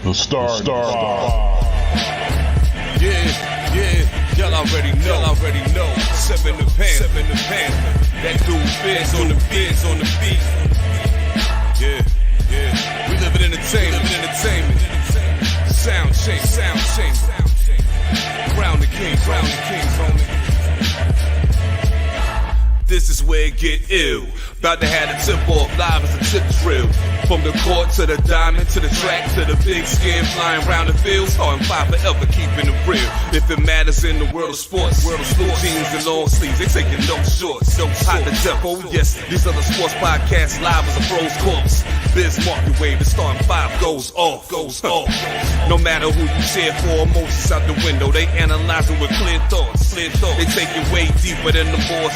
The Star. Yeah, y'all already know. Seven the Panther. That dude Biz on the beat. Yeah. We live in entertainment. Sound change. Crown the king, homie. This is where it get ill. About to have the tip off live as a tip drill. From the court to the diamond, to the track, to the big skin flying around the field. Starting five forever, keeping it real. If it matters in the world of sports, blue jeans and long sleeves, they taking no shorts. Hot to death, oh yes, these are the sports podcasts live as a pros course. Biz market wave, the starting five goes off. No matter who you cheer for, emotions out the window. They analyzing with clear thoughts. They take it way deeper than the boys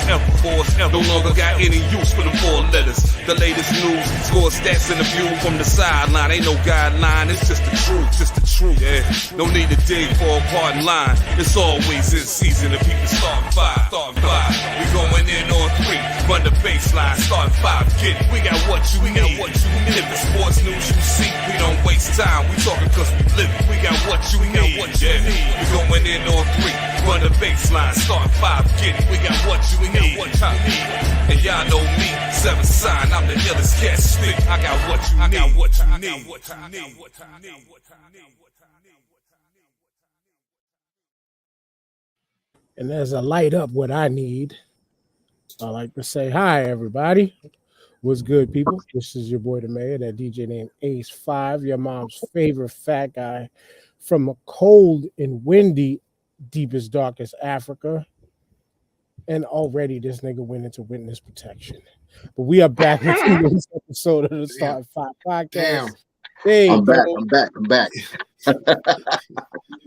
ever. No longer got any use for the four letters. The latest news, score stats and the view from the sideline. Ain't no guideline, it's just the truth. Yeah, no need to dig for a pardon line. It's always in season if people starting five. We going in on three, run the baseline, starting five. Get it, we got what you need. If it's sports news you see, we don't waste time. We talking cause we live it. We got what you need. We going in on three, run the baseline, starting five. Get it, we got what you need. And y'all know me, seven sign, I'm the illest cat stick. I got what you need. And as I light up what I need, I like to say hi, everybody. What's good, people? This is your boy, the mayor, that DJ named Ace5, your mom's favorite fat guy from a cold and windy, deepest, darkest Africa. And already this nigga went into witness protection. But we are back with this episode of the Start Five Podcast. Hey, I'm back.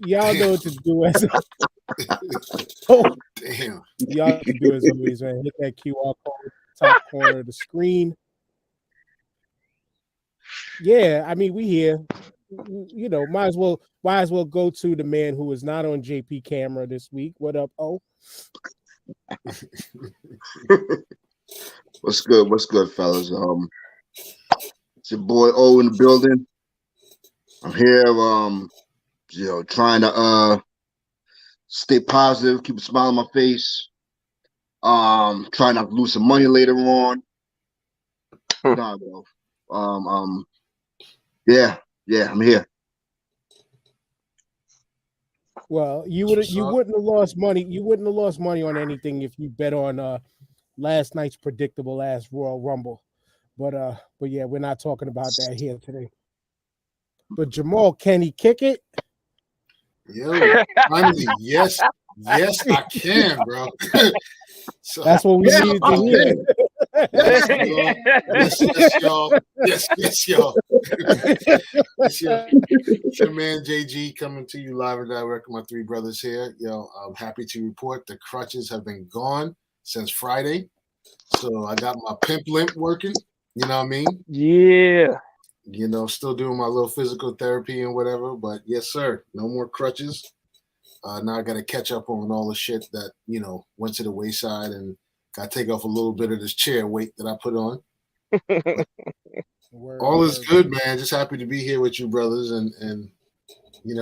Y'all know what to do as y'all can do as always, man. Hit that QR code top corner of the screen. Yeah, I mean, we here. You know, might as well go to the man who is not on JP camera this week. What up, O? What's good, fellas? It's your boy O in the building. I'm here, trying to stay positive, keep a smile on my face. Trying not to lose some money later on. Yeah, I'm here. Well, you wouldn't have lost money. You wouldn't have lost money on anything if you bet on last night's predictable ass Royal Rumble. But yeah, we're not talking about that here today. But Jamal, can he kick it? Yo, finally, yes, I can, bro. So, that's what we need to hear. Yes, y'all. Yes, y'all. It's your man JG coming to you live and direct with my three brothers here. Yo, I'm happy to report the crutches have been gone since Friday. So I got my pimp limp working. You know what I mean? Yeah. You know, still doing my little physical therapy and whatever, but yes, sir. No more crutches. Now I got to catch up on all the shit that, went to the wayside, and got to take off a little bit of this chair weight that I put on. All is good, man. Just happy to be here with you, brothers, and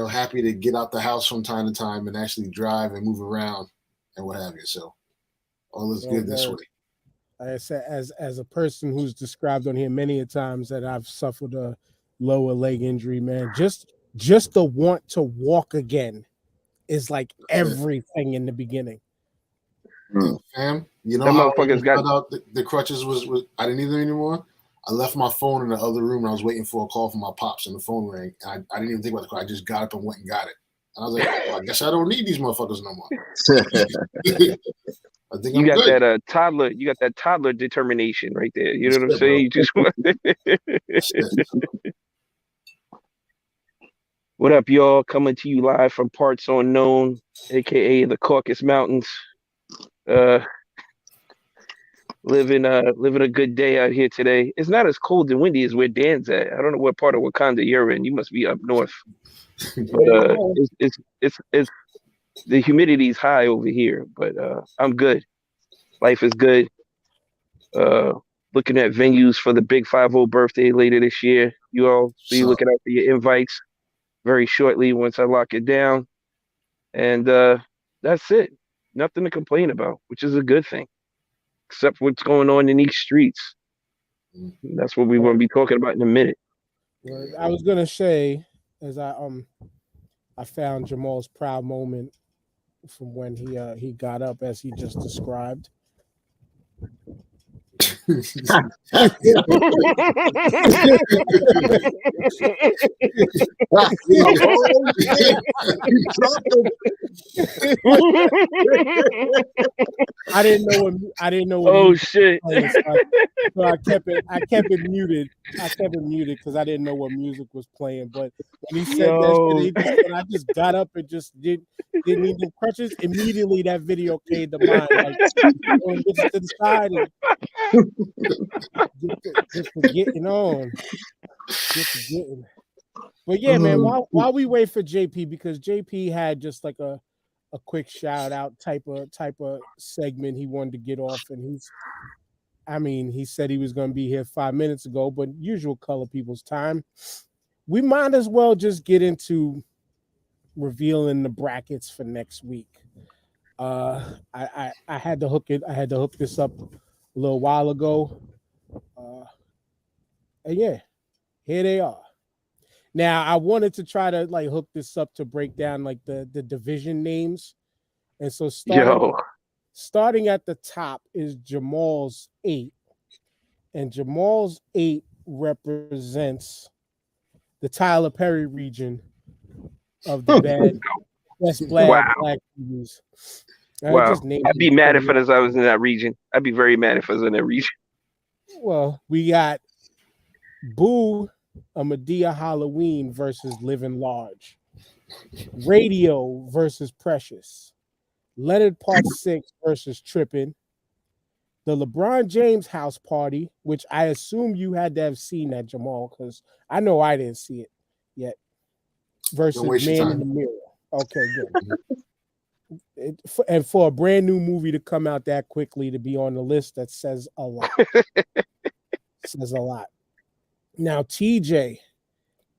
happy to get out the house from time to time and actually drive and move around and what have you. So all is good this way. Like I said, as a person who's described on here many a times that I've suffered a lower leg injury, man, just the want to walk again is like everything in the beginning. Fam, you know how I found out the crutches was I didn't need them anymore? I left my phone in the other room and I was waiting for a call from my pops and the phone rang. And I didn't even think about the call. I just got up and went and got it. And I was like, well, I guess I don't need these motherfuckers no more. I think you got good. That toddler. You got that toddler determination right there. You know what I'm saying? You just What up, y'all? Coming to you live from Parts Unknown, aka the Caucasus Mountains. Living a good day out here today. It's not as cold and windy as where Dan's at. I don't know what part of Wakanda you're in. You must be up north. But it's the humidity's high over here, but I'm good. Life is good. Looking at venues for the Big 5-0 birthday later this year. You all be looking out for your invites. very shortly once I lock it down. And that's it. Nothing to complain about, which is a good thing, except what's going on in these streets. That's what we want to be talking about in a minute. I was gonna say, as I found Jamal's proud moment from when he got up as he just described. I didn't know what Oh shit. So I kept it muted. Because I didn't know what music was playing. But when he said that shit, I just got up and just didn't need the crutches. Immediately that video came to mind. Like, get to the side and just for getting on. But yeah, man, while we wait for JP, because JP had just like a quick shout out type of segment he wanted to get off, and he said he was going to be here 5 minutes ago, but usual color people's time. We might as well just get into revealing the brackets for next week. I had to hook this up a little while ago. And yeah, here they are. Now I wanted to try to like hook this up to break down like the division names. And so starting at the top is Jamal's 8. And Jamal's 8 represents the Tyler Perry region of the best black movies. Wow. I'd be mad if I was in that region. I'd be very mad if I was in that region. Well, we got Boo, a Medea Halloween versus Living Large. Radio versus Precious. Leonard Part 6 versus Trippin'. The LeBron James House Party, which I assume you had to have seen that, Jamal, because I know I didn't see it yet. Versus Man in the Mirror. Okay, good. And for a brand new movie to come out that quickly to be on the list, that says a lot. Says a lot. Now, TJ,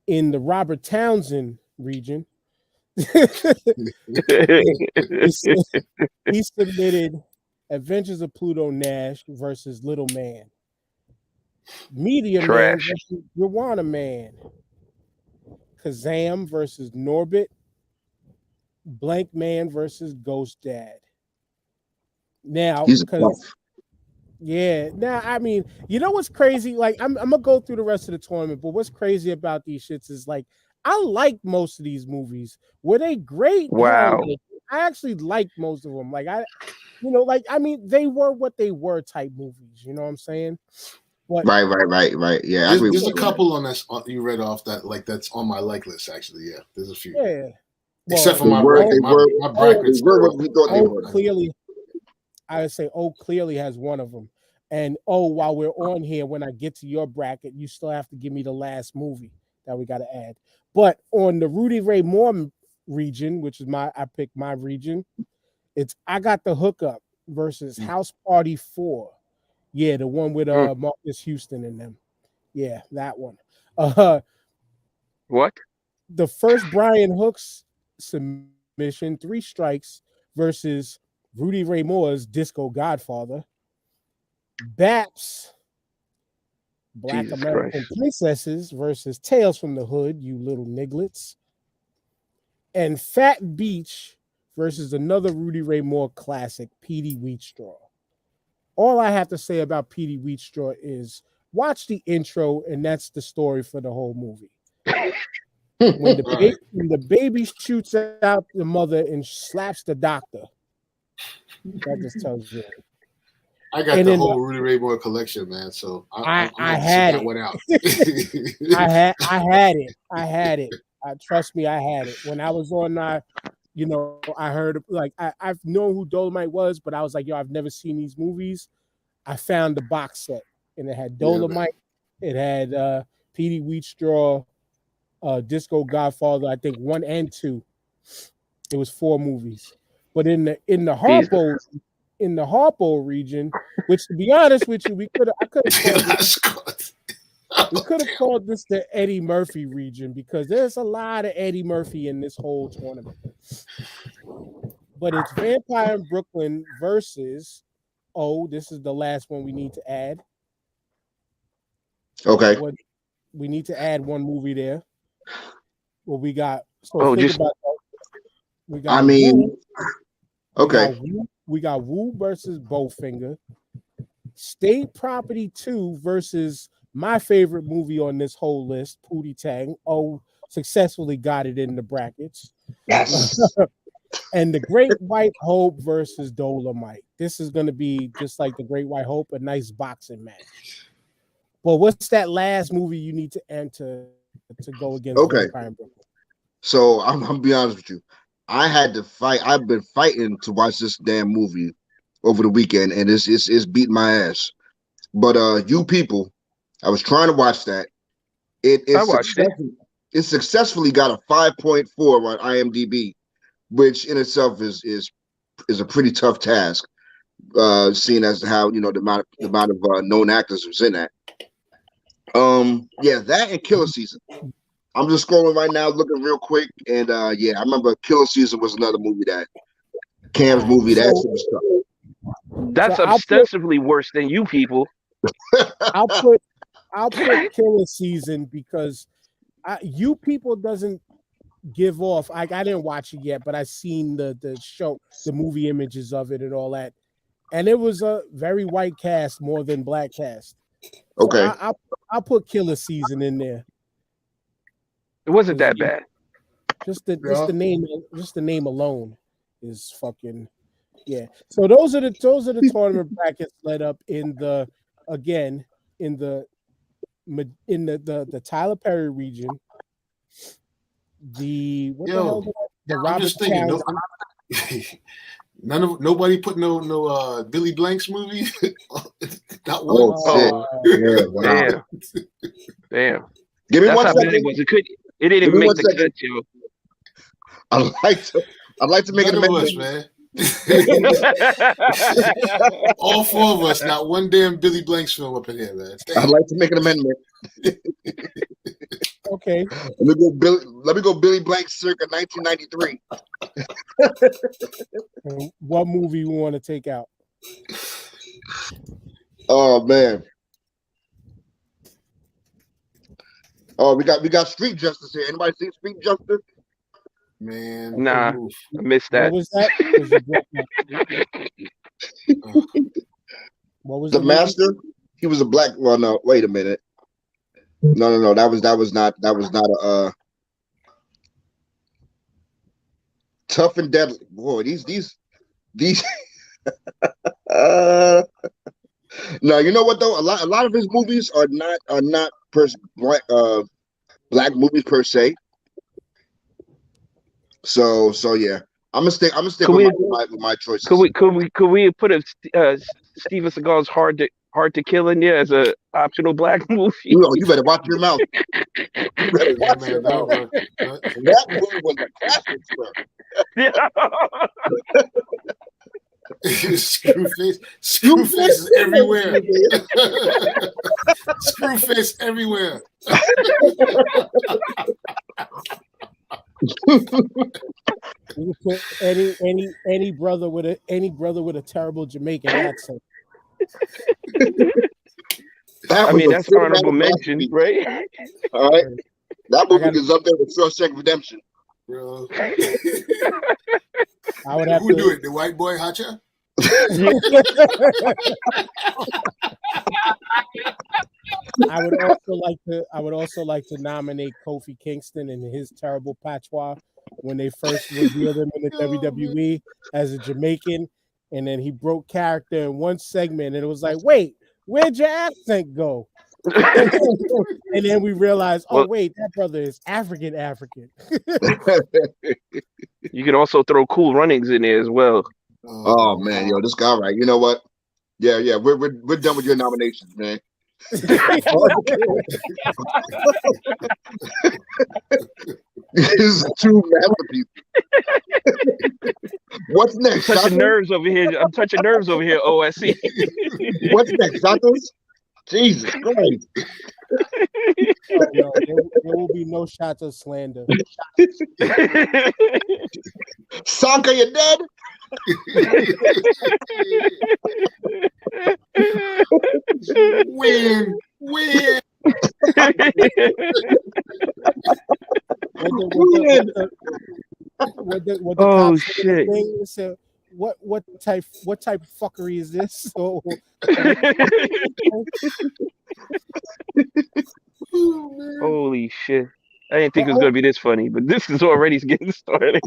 in the Robert Townsend region, he submitted Adventures of Pluto Nash versus Little Man. Media Man versus Joanna Man. Kazam versus Norbit. Blank Man versus Ghost Dad. Now, now I mean, you know what's crazy? Like, I'm gonna go through the rest of the tournament, but what's crazy about these shits is like I like most of these movies. Were they great? Wow. I actually liked most of them. Like they were what they were type movies. You know what I'm saying? But, right. Yeah, there's a couple on this you read off that's on my like list. Actually, yeah, there's a few. Yeah. Except for my brackets. Clearly, I would say clearly has one of them. And while we're on here, when I get to your bracket, you still have to give me the last movie that we got to add. But on the Rudy Ray Moore region, which is I picked my region, it's I Got the Hookup versus House Party 4. Yeah, the one with Marcus Houston in them. Yeah, that one. What? The first Brian Hooks submission, 3 Strikes versus Rudy Ray Moore's Disco Godfather. Baps, Black Jesus American Christ. Princesses versus Tales from the Hood, you little nigglets. And Fat Beach versus another Rudy Ray Moore classic, Petey Wheatstraw. All I have to say about Petey Wheatstraw is watch the intro, and that's the story for the whole movie. When the baby shoots out the mother and slaps the doctor, that just tells you. I got the whole Rudy Ray Moore collection, man. So I had that one out. I had it. Trust me, I had it. When I was on, I heard like I've known who Dolomite was, but I was like, yo, I've never seen these movies. I found the box set, and it had Dolomite. It had Petey Wheatstraw, Disco Godfather, I think 1 and 2. It was 4 movies. But in the Harpo region, which to be honest with you, I could have We could have called this the Eddie Murphy region because there's a lot of Eddie Murphy in this whole tournament. But it's Vampire in Brooklyn versus, this is the last one we need to add. Okay. We need to add one movie there. Well, we got. We got. Okay. We got Wu versus Bowfinger. State Property 2 versus my favorite movie on this whole list, Pootie Tang. Successfully got it in the brackets. Yes. And The Great White Hope versus Dolomite. This is going to be just like The Great White Hope, a nice boxing match. But what's that last movie you need to enter to go against? Okay. So I'm gonna be honest with you. I had to fight. I've been fighting to watch this damn movie over the weekend, and it's beating my ass. But you people, I was trying to watch that. I watched it. It successfully got a 5.4 on IMDb, which in itself is a pretty tough task, seeing as how the amount of known actors was in that. That and Killer Season. I'm just scrolling right now, looking real quick, and I remember Killer Season was another movie Cam's movie. That shit was tough. That's ostensibly worse than you people. I'll put Killer Season because you people doesn't give off. I didn't watch it yet, but I seen the show, the movie images of it and all that, and it was a very white cast more than black cast. Okay, so I'll put Killer Season in there. It wasn't that bad. Just the name alone is fucking So those are the tournament brackets led up in the Tyler Perry region. The I'm just thinking. Nobody put no Billy Blanks movie. Not one. Damn. Damn. Give me That's 1 how second. bad it was. It didn't even make the cut, yo. I'd like to make an amendment, man. All four of us, not one damn Billy Blanks film up in here, man. I'd like to make an amendment. Okay. Let me go Billy Blanks circa 1993. What movie we want to take out? Oh man. Oh, we got Street Justice here. Anybody see Street Justice? Man, nah, I missed that. What was that? What was the Master? He was a black. Well, no. Wait a minute. No. That was not a Tough and Deadly. Boy, these. No, you know what though? A lot of his movies are not black movies per se. So yeah, I'm gonna stick with my choices. Could we put a Steven Seagal's Hard to Kill in there as a optional black movie? You better watch your mouth. You better watch your mouth. That movie was a classic, Screwface is everywhere. Screwface everywhere. You put any brother with a terrible Jamaican accent. That's honorable mention, right? All right, that movie is up there with Shawshank Redemption. Bro. Who do it? The white boy Hacha? I would also like to nominate Kofi Kingston and his terrible patois when they first revealed him in the WWE as a Jamaican, and then he broke character in one segment, and it was like, wait, where'd your accent go? And then we realized, wait, that brother is African. You can also throw Cool Runnings in there as well. Oh man, yo, this guy, right? You know what? Yeah, we're done with your nominations, man. This is two masterpieces. What's next? I'm touching nerves over here, OSC. What's next, Santos? Jesus Christ. no, there will be no shots of slander. Soccer, you dead? Win. Oh shit! Said, what type of fuckery is this? So, Holy shit! I didn't think it was gonna be this funny, but this is already getting started.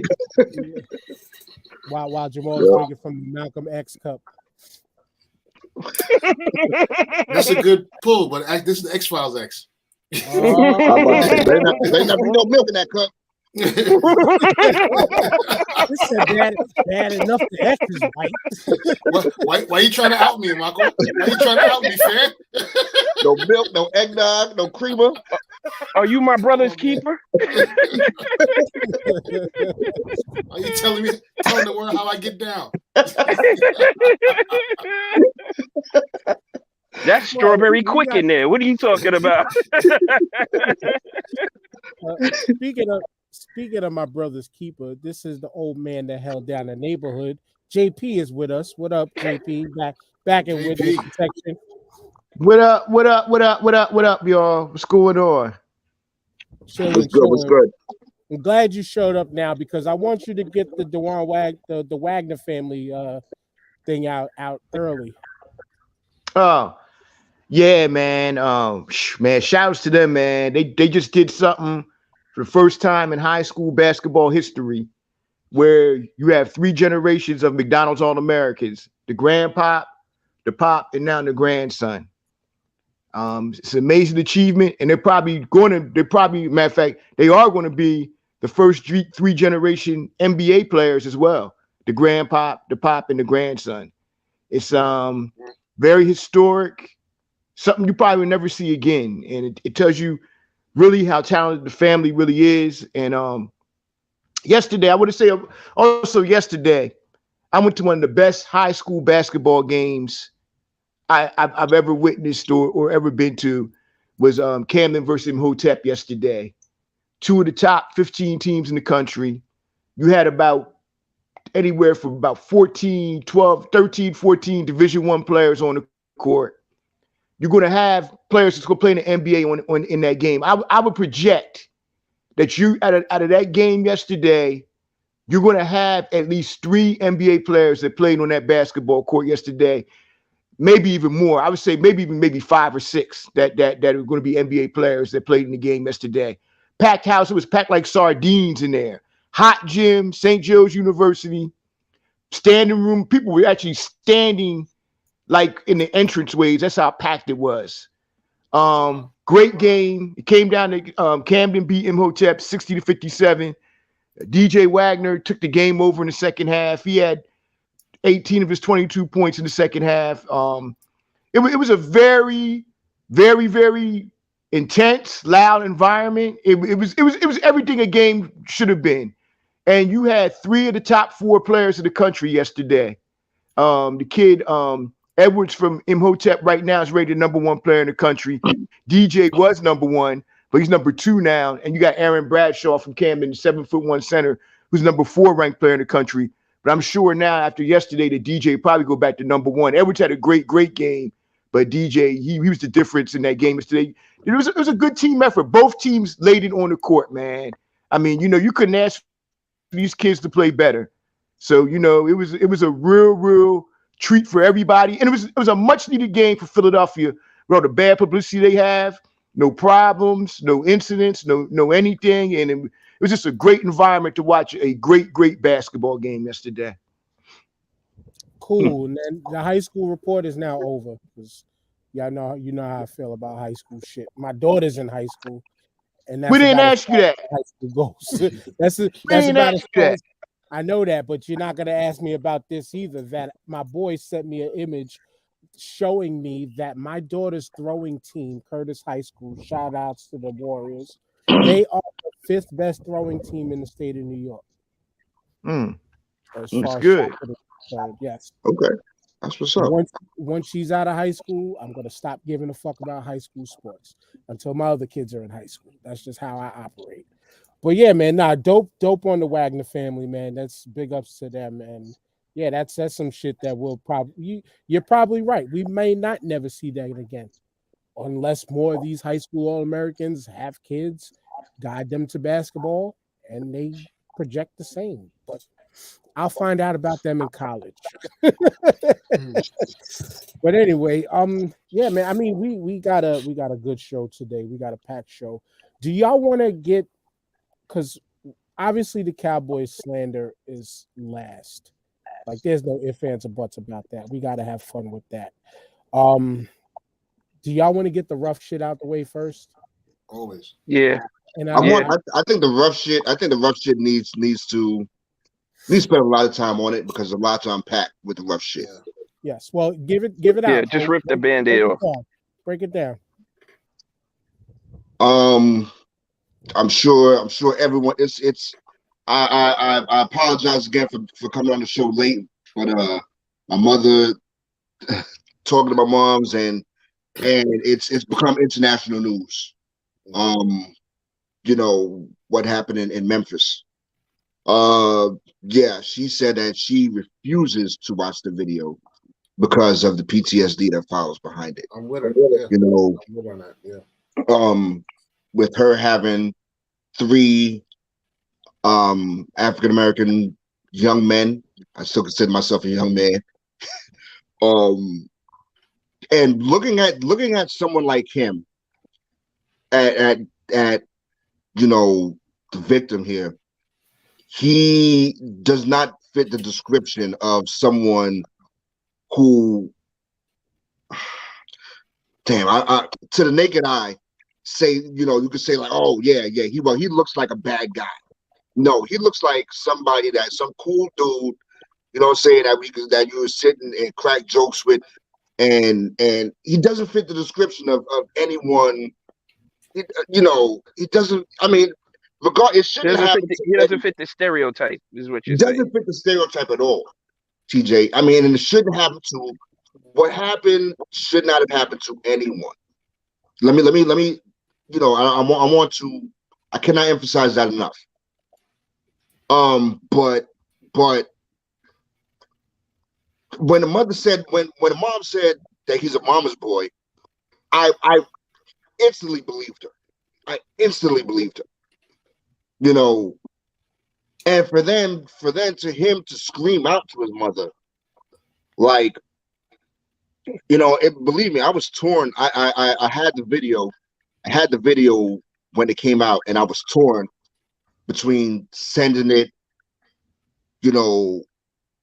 while Jamal's drinking from the Malcolm X cup. That's a good pull, but this is the X-Files X. There ain't no milk in that cup. This is bad enough the X is white. Why you trying to out me, Michael? Why you trying to out me, fam? No milk, no eggnog, no creamer. Are you my brother's keeper? Are you telling the world how I get down? That's strawberry quick in there. What are you talking about? Speaking of my brother's keeper, this is the old man that held down the neighborhood. JP is with us. What up, JP? Back in witness protection. What up, y'all? What's going on? What's good? I'm glad you showed up now because I want you to get the Wagner family thing out early. Oh, yeah, man. Man, shouts to them, man. They just did something for the first time in high school basketball history where you have 3 generations of McDonald's All-Americans, the grandpop, the pop, and now the grandson. It's an amazing achievement, and matter of fact, they are going to be the first 3 generation NBA players as well. The grandpop, the pop, and the grandson. It's very historic, something you probably will never see again. And it tells you really how talented the family really is. And yesterday, I went to I went to one of the best high school basketball games I've ever witnessed or ever been to. Was Camden versus Imhotep yesterday. 2 of the top 15 teams in the country. You had about anywhere from about 14 Division I players on the court. You're going to have players that's going to play in the NBA in that game. I would project that you out of that game yesterday, you're going to have at least 3 NBA players that played on that basketball court yesterday. Maybe even more. I would say maybe 5 or 6 that are going to be NBA players that played in the game yesterday. Packed house. It was packed like sardines in there. Hot gym, St. Joe's University, standing room. People were actually standing like in the entranceways. That's how packed it was. Great game. It came down to Camden beat Imhotep 60-57. DJ Wagner took the game over in the second half. He had 18 of his 22 points in the second half. It was a very, very, very intense, loud environment. It was everything a game should have been. And you had 3 of the top 4 players in the country yesterday. The kid Edwards from Imhotep right now is rated #1 player in the country. DJ was #1, but he's #2 now. And you got Aaron Bradshaw from Camden, 7'1" center, who's #4 ranked player in the country. But I'm sure now after yesterday that DJ probably go back to #1. Edwards had a great game, but DJ he was the difference in that game yesterday. It was a good team effort. Both teams laid it on the court, man. I mean, you couldn't ask for these kids to play better. So it was a real treat for everybody, and it was a much needed game for Philadelphia. With all the bad publicity they have, no problems, no incidents, no anything, and it was just a great environment to watch a great basketball game yesterday. Cool. And then the high school report is now over because y'all know how I feel about high school shit. My daughter's in high school, and we didn't ask you that. High school goes. That's about as far as I know that, but you're not gonna ask me about this either. That my boy sent me an image showing me that my daughter's throwing team, Curtis High School, shout outs to the Warriors. They are the 5th best throwing team in the state of New York. That's good. Yes. Okay. That's what's up. Once she's out of high school, I'm gonna stop giving a fuck about high school sports until my other kids are in high school. That's just how I operate. But yeah, man, dope on the Wagner family, man. That's big ups to them, and yeah, that's some shit that will probably you're probably right. We may not never see that again, unless more of these high school All-Americans have kids, guide them to basketball, and they project the same. But I'll find out about them in college. But anyway, yeah, man. I mean, we got a good show today. We got a packed show. Do y'all want to get? Because obviously the Cowboys slander is last. Like, there's no ifs, ands, or buts about that. We got to have fun with that. Do y'all want to get the rough shit out the way first? Always. Yeah. And I think the rough shit. I think the rough shit needs to spend a lot of time on it because there's a lot to unpack with the rough shit. Yeah. Yes. Well, give it out. Yeah, just rip the Band-Aid off. Break it down. I'm sure everyone. I apologize again for coming on the show late, but my mother talking to my mom's and it's become international news. You know what happened in Memphis. Yeah, she said that she refuses to watch the video because of the PTSD that follows behind it. I'm with her. Yeah. You know, I'm with her on that. Yeah. With her having 3 African American young men, I still consider myself a young man. And looking at someone like him, at you know, the victim here, he does not fit the description of someone who, damn, I to the naked eye, say, you know, you could say like, oh yeah, he looks like a bad guy. No, he looks like somebody that some cool dude, you know what I'm saying, that you were sitting and crack jokes with, and he doesn't fit the description of anyone. You know, he doesn't. I mean, it shouldn't happen. He doesn't fit the stereotype, is what you're saying. He doesn't fit the stereotype at all, TJ. I mean, and it shouldn't happen to. What happened should not have happened to anyone. Let me. You know, I want to. I cannot emphasize that enough. But when the mom said that he's a mama's boy, I instantly believed her. You know, and for him to scream out to his mother, like, you know, believe me, I was torn. I had the video. I had the video when it came out, and I was torn between sending it, you know,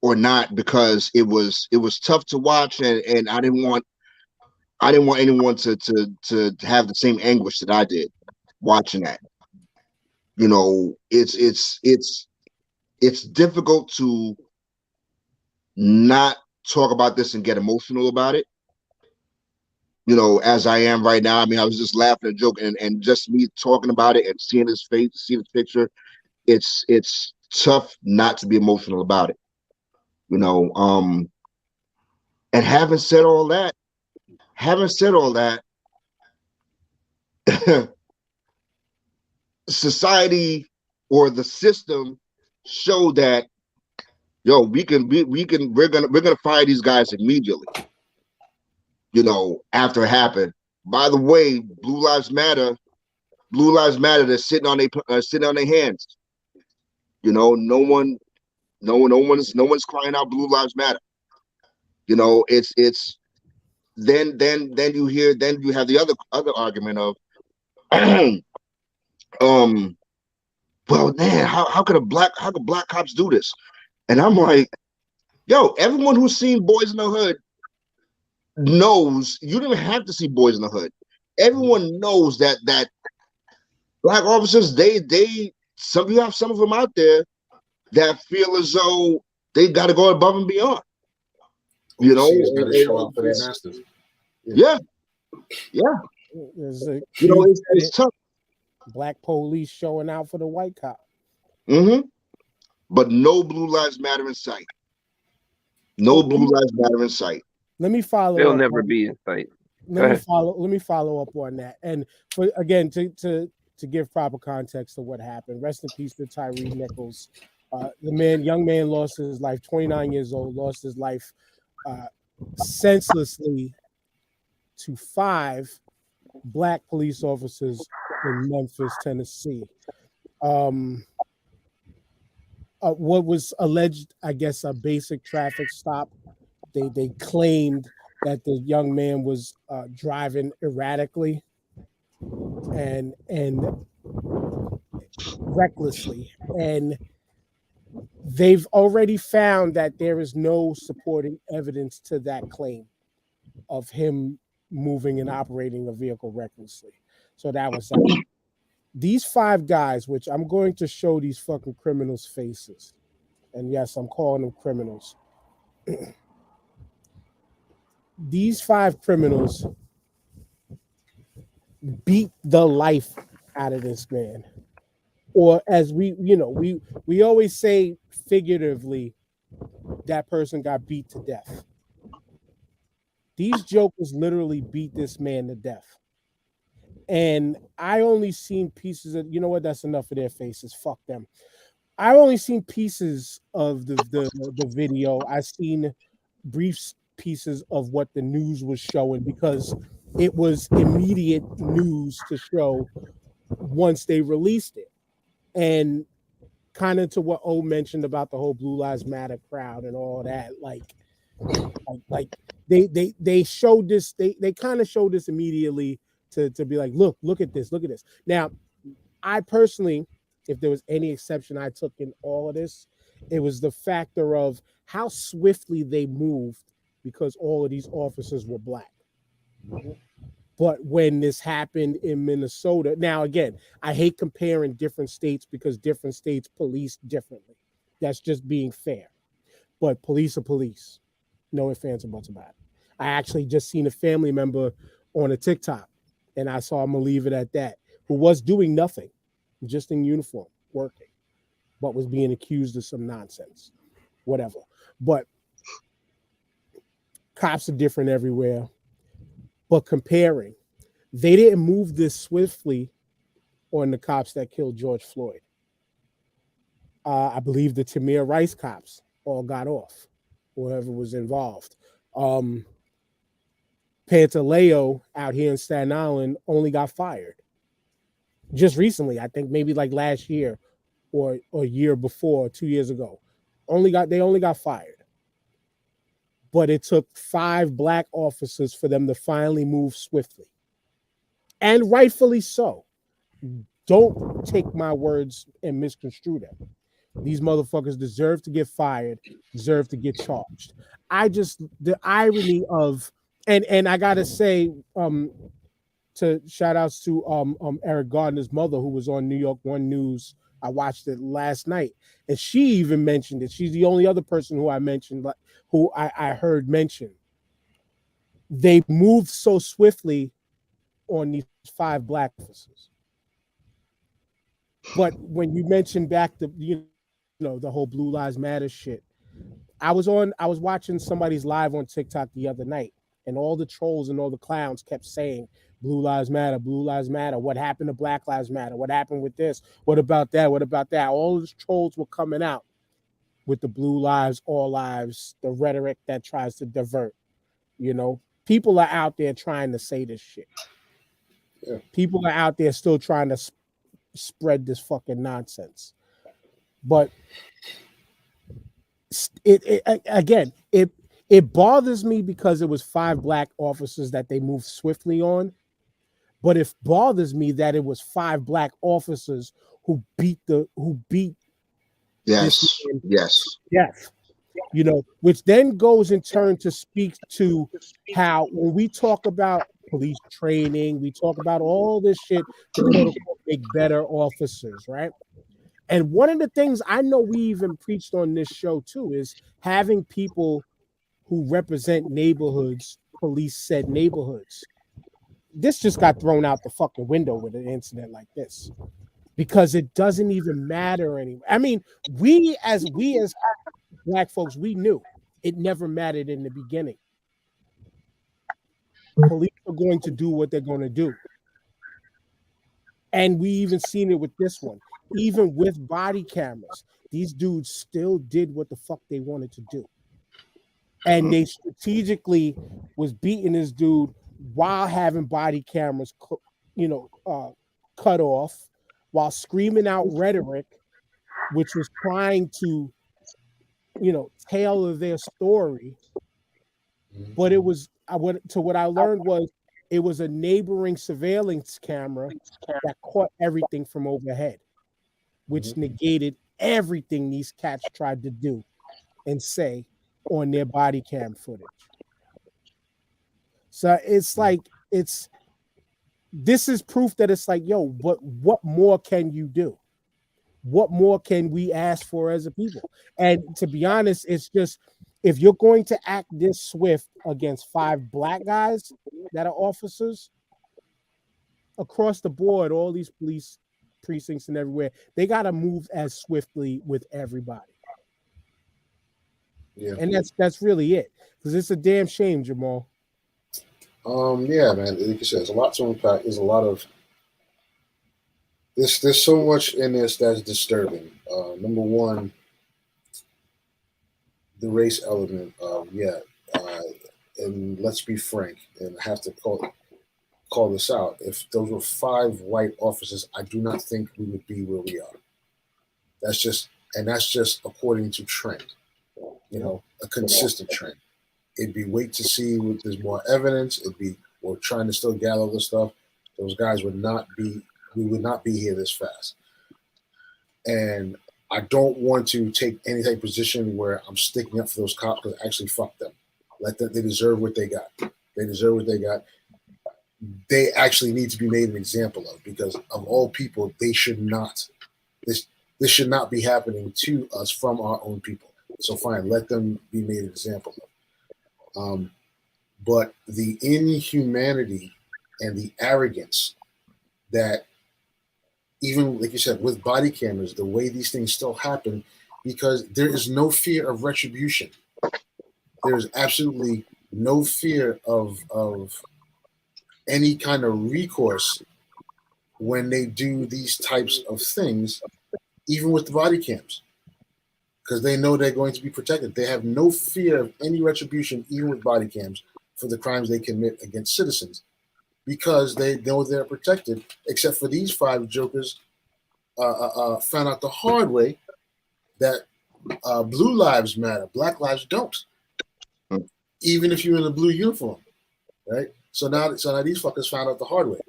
or not, because it was tough to watch, and I didn't want anyone to have the same anguish that I did watching that. You know, it's difficult to not talk about this and get emotional about it. You know, as I am right now. I mean, I was just laughing and joking, and just me talking about it and seeing his face, seeing his picture, it's tough not to be emotional about it. You know, and having said all that, society or the system show that, yo, we're gonna fire these guys immediately. You know, after it happened. By the way, Blue Lives Matter, they're sitting on their hands. You know, no one's crying out Blue Lives Matter. You know, it's then you have the other argument of well, man, how could black cops do this? And I'm like, yo, everyone who's seen Boys in the Hood knows you don't even have to see Boys in the Hood. Everyone knows that black officers, you have some of them out there that feel as though they got to go above and beyond. You know, show up for their masters. Yeah. You know, it's tough. Black police showing out for the white cop. But no Blue Lives Matter in sight. No Blue Lives Matter in sight. Let me follow They'll up. never be in sight. Let me follow up on that. And for again to give proper context to what happened. Rest in peace to Tyre Nichols. Young man lost his life, 29 years old, lost his life senselessly to 5 black police officers in Memphis, Tennessee. What was alleged, I guess, a basic traffic stop. They claimed that the young man was driving erratically and recklessly, and they've already found that there is no supporting evidence to that claim of him moving and operating a vehicle recklessly. So that was that. These 5 guys, which I'm going to show these fucking criminals' faces, and yes, I'm calling them criminals. These 5 criminals beat the life out of this man. Or as we always say figuratively, that person got beat to death. These jokers literally beat this man to death. And I only seen pieces of, you know what, that's enough of their faces. Fuck them. I only seen pieces of the video. I seen brief pieces of what the news was showing because it was immediate news to show once they released it. And kind of to what O mentioned about the whole Blue Lives Matter crowd and all that, like they showed this, they kind of showed this immediately to be like, look at this. Now, I personally, if there was any exception I took in all of this, it was the factor of how swiftly they moved because all of these officers were black. But when this happened in Minnesota, now again, I hate comparing different states because different states police differently. That's just being fair. But police are police. No ifs, ands, or buts about it. I actually just seen a family member on a TikTok, and I saw, I'm gonna leave it at that, who was doing nothing, just in uniform, working, but was being accused of some nonsense, whatever. But cops are different everywhere. But comparing, they didn't move this swiftly on the cops that killed George Floyd. I believe the Tamir Rice cops all got off, whoever was involved. Pantaleo out here in Staten Island only got fired. Just recently, I think maybe like last year or a year before, 2 years ago. They only got fired. But it took 5 black officers for them to finally move swiftly. And rightfully so. Don't take my words and misconstrue them. These motherfuckers deserve to get fired, deserve to get charged. The irony of, and I gotta say, to shout outs to Eric Gardner's mother, who was on New York One News. I watched it last night, and she even mentioned it. She's the only other person who I mentioned, who I heard mention. They moved so swiftly on these 5 black officers. But when you mentioned back the the whole Blue Lives Matter shit, I was watching somebody's live on TikTok the other night, and all the trolls and all the clowns kept saying, Blue Lives Matter, Blue Lives Matter. What happened to Black Lives Matter? What happened with this? What about that? What about that? All those trolls were coming out with the blue lives, all lives, the rhetoric that tries to divert. People are out there trying to say this shit. Yeah. People are out there still trying to spread this fucking nonsense. But it bothers me because it was 5 black officers that they moved swiftly on. But it bothers me that it was 5 black officers who beat Yes. Which then goes in turn to speak to how when we talk about police training, we talk about all this shit to quote unquote make better officers, right? And one of the things I know we even preached on this show too is having people who represent neighborhoods police said neighborhoods. This just got thrown out the fucking window with an incident like this because it doesn't even matter anymore. I mean, we as black folks, we knew it never mattered in the beginning. Police are going to do what they're going to do. And we even seen it with this one. Even with body cameras, these dudes still did what the fuck they wanted to do. And they strategically was beating this dude while having body cameras, cut off, while screaming out rhetoric, which was trying to, tailor their story. But it was what I learned was it was a neighboring surveillance camera that caught everything from overhead, which negated everything these cats tried to do and say on their body cam footage. So it's like this is proof that it's like, yo, but what more can you do? What more can we ask for as a people? And to be honest, it's just, if you're going to act this swift against 5 black guys that are officers across the board, all these police precincts and everywhere, they got to move as swiftly with everybody. Yeah. And that's really it, because it's a damn shame, Jamal. Yeah, man. Like you said, there's a lot to unpack. There's a lot of there's so much in this that's disturbing. Number one, the race element. And let's be frank, and I have to call this out. If those were 5 white officers, I do not think we would be where we are. That's just according to trend. A consistent trend. It'd be wait to see if there's more evidence. We're trying to still gather the stuff. Those guys we would not be here this fast. And I don't want to take any type of position where I'm sticking up for those cops, because actually fuck them. Let them, they deserve what they got. They actually need to be made an example of, because of all people, they should not. This should not be happening to us from our own people. So fine, let them be made an example of. But the inhumanity and the arrogance that, even like you said, with body cameras, the way these things still happen, because there is no fear of retribution. There's absolutely no fear of any kind of recourse when they do these types of things, even with the body cams, because they know they're going to be protected. They have no fear of any retribution, even with body cams, for the crimes they commit against citizens, because they know they're protected, except for these 5 jokers found out the hard way that blue lives matter, black lives don't, even if you're in a blue uniform, right? So now these fuckers found out the hard way.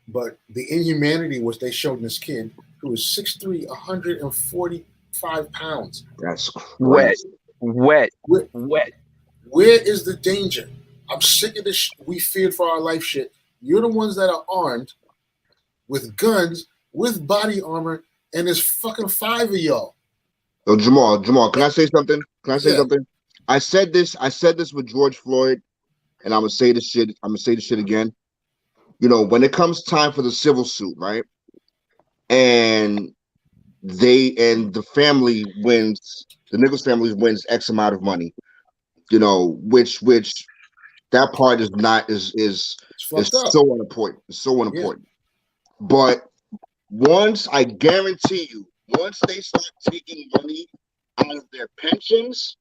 But the inhumanity which they showed in this kid, who was 6'3", 145 pounds. That's crazy. Wet. Where is the danger? I'm sick of this we feared for our life shit. You're the ones that are armed with guns, with body armor, and there's fucking 5 of y'all. So Jamal, can I say something? Something? I said this with George Floyd, and I'm gonna say this shit again. When it comes time for the civil suit, right? And the family wins, the Nichols family wins X amount of money, which that part is so unimportant. It's so unimportant. Yeah. But once I guarantee you, once they start taking money out of their pensions,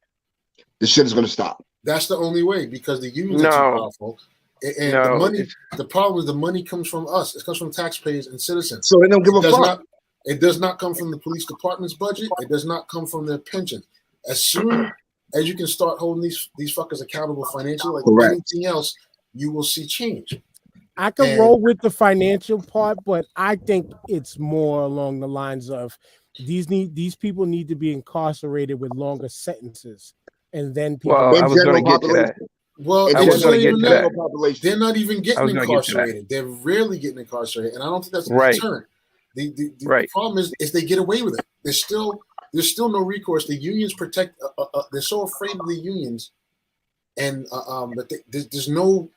the shit is going to stop. That's the only way, because the unions are too powerful. And the problem is the money comes from us. It comes from taxpayers and citizens. So they don't give a fuck. It does not come from the police department's budget. It does not come from their pensions. As soon as you can start holding these fuckers accountable financially, like anything else, you will see change. I can roll with the financial part, but I think it's more along the lines of these people need to be incarcerated with longer sentences, and then people. Well, I was going to get to that. Well, I was going to get to that. They're not even getting incarcerated. They're rarely getting incarcerated, and I don't think that's a concern. The problem is they get away with it. There's still no recourse. The unions protect. They're so afraid of the unions, and but there's no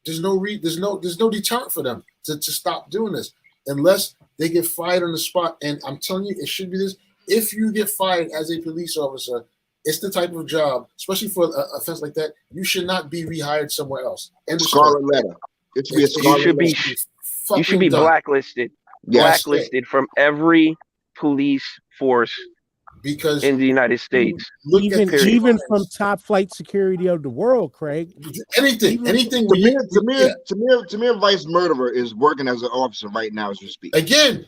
deterrent for them to stop doing this unless they get fired on the spot. And I'm telling you, it should be this. if you get fired as a police officer, it's the type of job, especially for an offense like that, you should not be rehired somewhere else. Scarlet letter. It should be a scarlet letter. You should be blacklisted. Yes. Blacklisted from every police force because in the United States. Even from top flight security of the world, Craig. Anything. Tamir Vice murderer is working as an officer right now as we speak. Again.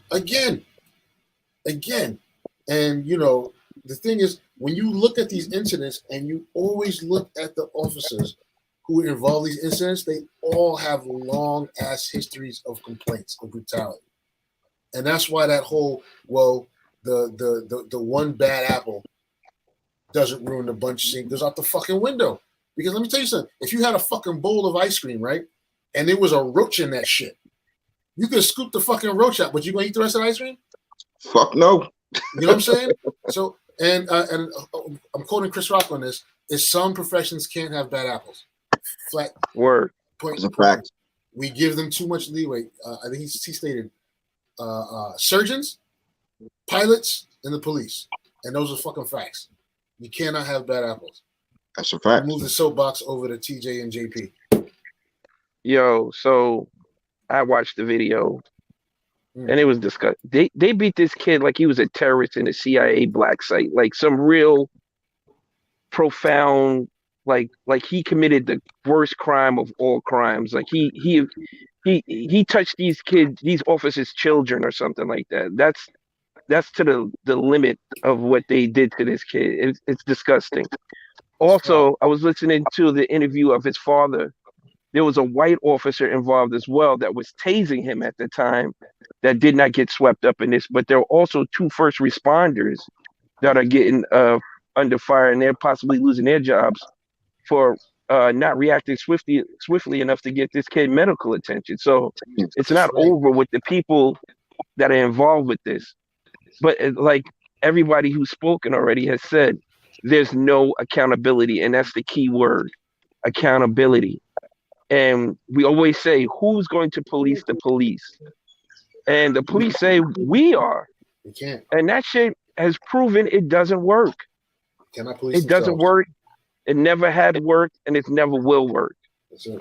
And you know, the thing is, when you look at these incidents and you always look at the officers who are involved in these incidents, they all have long ass histories of complaints of brutality. And that's why that whole, the one bad apple doesn't ruin the bunch scene goes out the fucking window. Because let me tell you something, if you had a fucking bowl of ice cream, right, and there was a roach in that shit, you could scoop the fucking roach out, but you gonna eat the rest of the ice cream? Fuck no. You know what I'm saying? So, and I'm quoting Chris Rock on this, is some professions can't have bad apples. Flat word. Point. It's a fact. We give them too much leeway. I think he stated surgeons, pilots, and the police. And those are fucking facts. You cannot have bad apples. That's a fact. Move the soapbox over to TJ and JP. Yo, so I watched the video and it was disgusting. They beat this kid like he was a terrorist in a CIA black site, like some real profound, like he committed the worst crime of all crimes. Like he touched these kids, these officers' children or something like that. That's to the limit of what they did to this kid. It's disgusting. Also, I was listening to the interview of his father. There was a white officer involved as well that was tasing him at the time that did not get swept up in this. But there are also 2 first responders that are getting under fire, and they're possibly losing their jobs for not reacting swiftly enough to get this kid medical attention. So it's not over with the people that are involved with this. But like everybody who's spoken already has said, there's no accountability, and that's the key word, accountability. And we always say, who's going to police the police? And the police say, we are. We can't. And that shit has proven it doesn't work. Cannot police it doesn't work. It never had worked, and it never will work.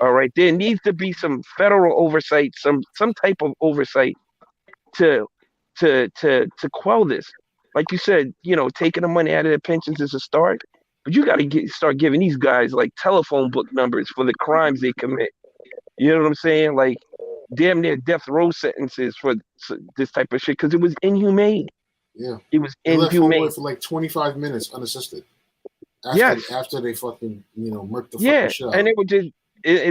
All right. There needs to be some federal oversight, some type of oversight to quell this. Like you said, you know, taking the money out of their pensions is a start, but you got to start giving these guys like telephone book numbers for the crimes they commit. You know what I'm saying? Like damn near death row sentences for this type of shit because it was inhumane. Yeah, it was inhumane for like 25 minutes unassisted. After they fucking murked the fucking shit out. And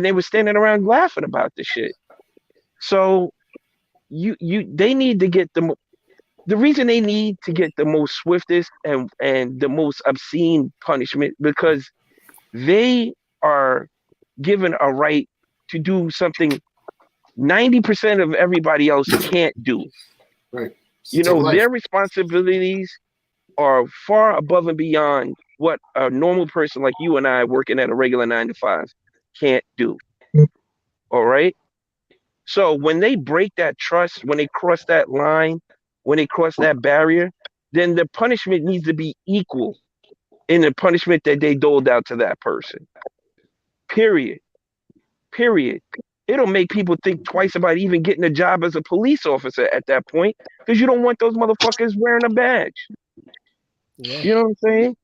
they were standing around laughing about the shit. So they need to get the reason they need to get the most swiftest and the most obscene punishment because they are given a right to do something 90% of everybody else can't do. Right. Their responsibilities are far above and beyond what a normal person like you and I working at a regular 9-to-5 can't do. All right. So when they break that trust, when they cross that line, when they cross that barrier, then the punishment needs to be equal in the punishment that they doled out to that person. Period. It'll make people think twice about even getting a job as a police officer at that point because you don't want those motherfuckers wearing a badge. Yeah. You know what I'm saying?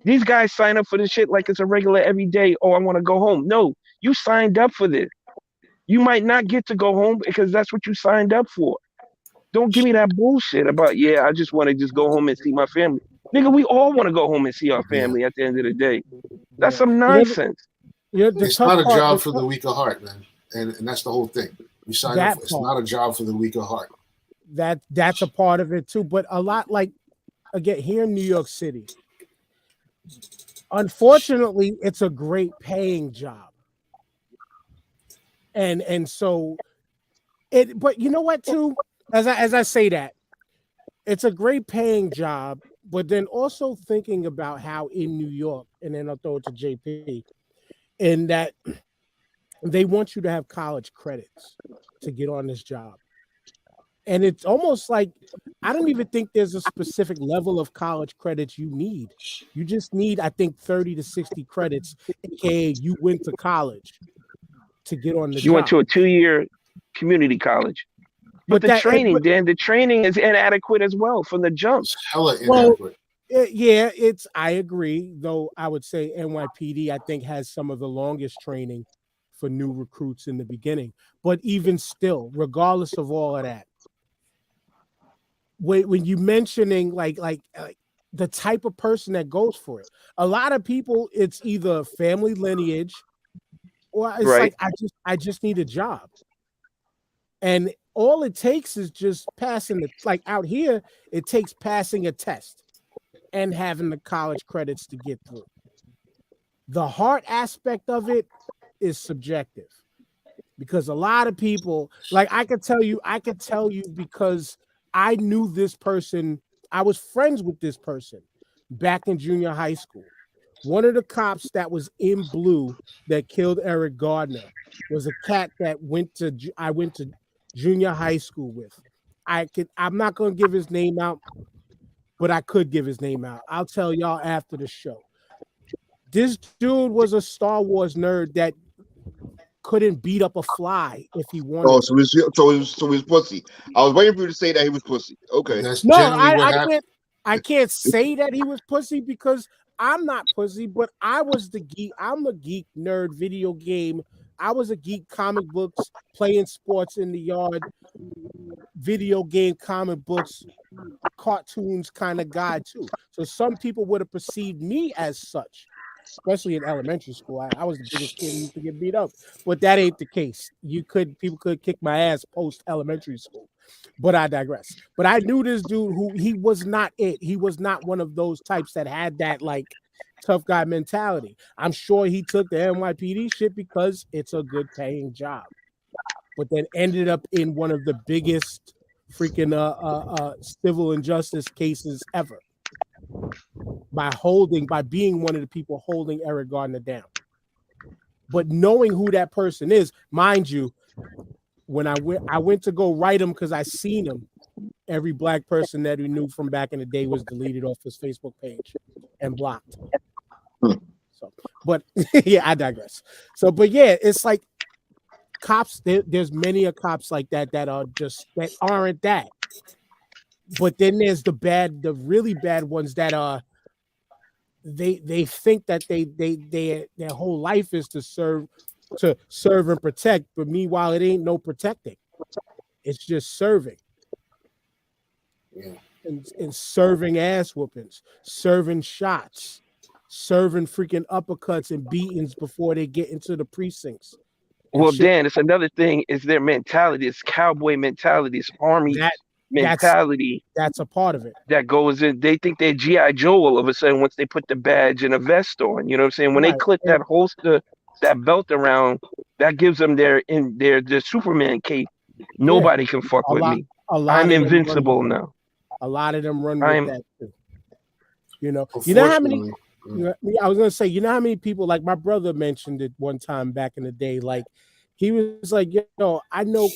These guys sign up for this shit like it's a regular every day. Oh, I want to go home. No, you signed up for this. You might not get to go home because that's what you signed up for. Don't give me that bullshit about, I just want to just go home and see my family. Nigga, we all want to go home and see our family at the end of the day. That's some nonsense. It's not a job for the weak of heart, man. And that's the whole thing. You sign up for, it's not a job for the weak of heart. That's a part of it too. But a lot like, again, here in New York City, unfortunately, it's a great paying job. And so but you know what too? As I say that, it's a great paying job, but then also thinking about how in New York, and then I'll throw it to JP, in that they want you to have college credits to get on this job. And it's almost like I don't even think there's a specific level of college credits you need. You just need, I think, 30 to 60 credits, aka you went to college to get on the job. You went to a 2-year community college. But the training is inadequate as well from the jump. It's hella inadequate. Yeah, I agree, though I would say NYPD, I think, has some of the longest training for new recruits in the beginning. But even still, regardless of all of that, when you mentioning like the type of person that goes for it, a lot of people, it's either family lineage or it's right. like I just need a job. And all it takes is just passing like out here, it takes passing a test and having the college credits to get through. The heart aspect of it is subjective because a lot of people, like I could tell you because I knew this person, I was friends with this person back in junior high school. One of the cops that was in blue that killed Eric Gardner was a cat that I went to junior high school with. I'm not going to give his name out, but I could give his name out. I'll tell y'all after the show. This dude was a Star Wars nerd that couldn't beat up a fly if he wanted. Oh, so he's pussy. I was waiting for you to say that he was pussy. Okay. That's No, generally what happened. I can't say that he was pussy because I'm not pussy, but I was the geek. I'm a geek nerd, video game. I was a geek, comic books, playing sports in the yard, video game, comic books, cartoons kind of guy too. So some people would have perceived me as such, especially in elementary school. I was the biggest kid who used to get beat up, but that ain't the case. People could kick my ass post elementary school, but I digress. But I knew this dude who he was not it. He was not one of those types that had that like tough guy mentality. I'm sure he took the NYPD shit because it's a good paying job, but then ended up in one of the biggest freaking civil injustice cases ever by being one of the people holding Eric Gardner down. But knowing who that person is, mind you, when I went to go write him because I seen him, every black person that we knew from back in the day was deleted off his Facebook page and blocked. So, but yeah, I digress. So, but yeah, it's like cops. There's many of cops like that aren't that. But then there's the really bad ones that are. They think that their whole life is to serve and protect, but meanwhile it ain't no protecting. It's just serving. Yeah. And serving ass whoopings, serving shots, serving freaking uppercuts and beatings before they get into the precincts. Well, Dan, it's another thing. Is their mentality? It's cowboy mentality. It's army mentality. That's a part of it. That goes in. They think they're G.I. Joe all of a sudden once they put the badge and a vest on. You know what I'm saying? When they clip that holster, that belt around, that gives them their Superman cape. Nobody can fuck with me. I'm invincible now. A lot of them run with that too. You know how many. I was gonna say, you know how many people, like my brother mentioned it one time back in the day. Like he was like, I know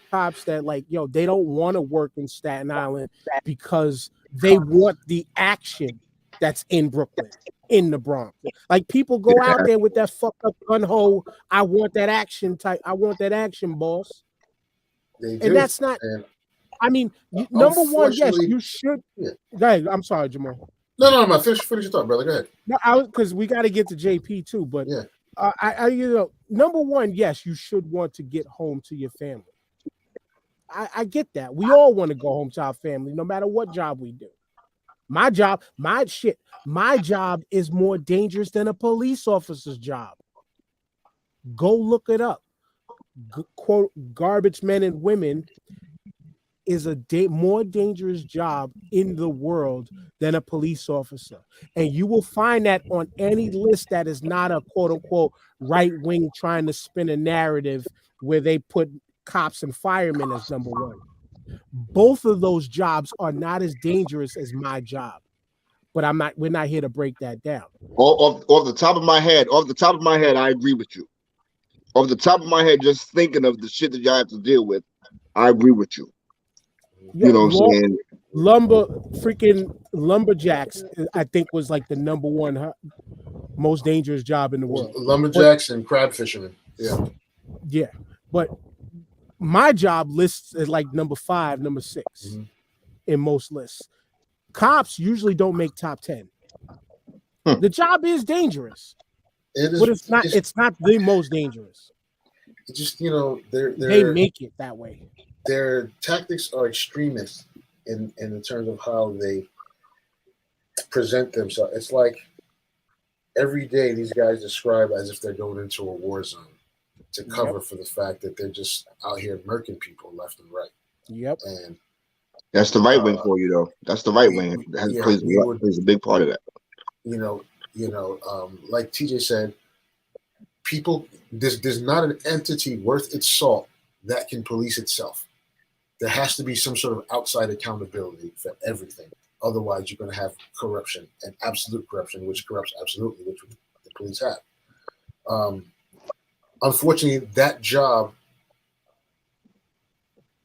cops that like, they don't want to work in Staten Island because they want the action that's in Brooklyn, in the Bronx. Like people go out there with that fucked up gun hole. I want that action type. I want that action, boss. And that's not. I mean, number one, yes, you should. Yeah. Go ahead. I'm sorry, Jamal. No. Finish your thought, brother. Go ahead. No, because we got to get to JP too. But yeah, number one, yes, you should want to get home to your family. I get that. We all want to go home to our family, no matter what job we do. My job is more dangerous than a police officer's job. Go look it up. Quote, garbage men and women is a more dangerous job in the world than a police officer. And you will find that on any list that is not a quote unquote right wing trying to spin a narrative where they put cops and firemen as number one. Both of those jobs are not as dangerous as my job. But we're not here to break that down. Off the top of my head, I agree with you. Off the top of my head, just thinking of the shit that y'all have to deal with, I agree with you. You know what I'm saying? Freaking lumberjacks, I think was like the number one most dangerous job in the world. Lumberjacks and crab fishermen. Yeah, but my job lists is like number 5, number 6 in most lists. Cops usually don't make top 10. The job is dangerous, but it's not the most dangerous. It just, you know, they make it that way. Their tactics are extremist in the terms of how they present themselves. It's like every day these guys describe as if they're going into a war zone to cover for the fact that they're just out here murking people left and right. Yep. And that's the right wing for you, though. That's the right wing. That plays a big part of that. You know, like TJ said, people, there's not an entity worth its salt that can police itself. There has to be some sort of outside accountability for everything. Otherwise, you're going to have corruption and absolute corruption, which corrupts absolutely, which the police have. Unfortunately, that job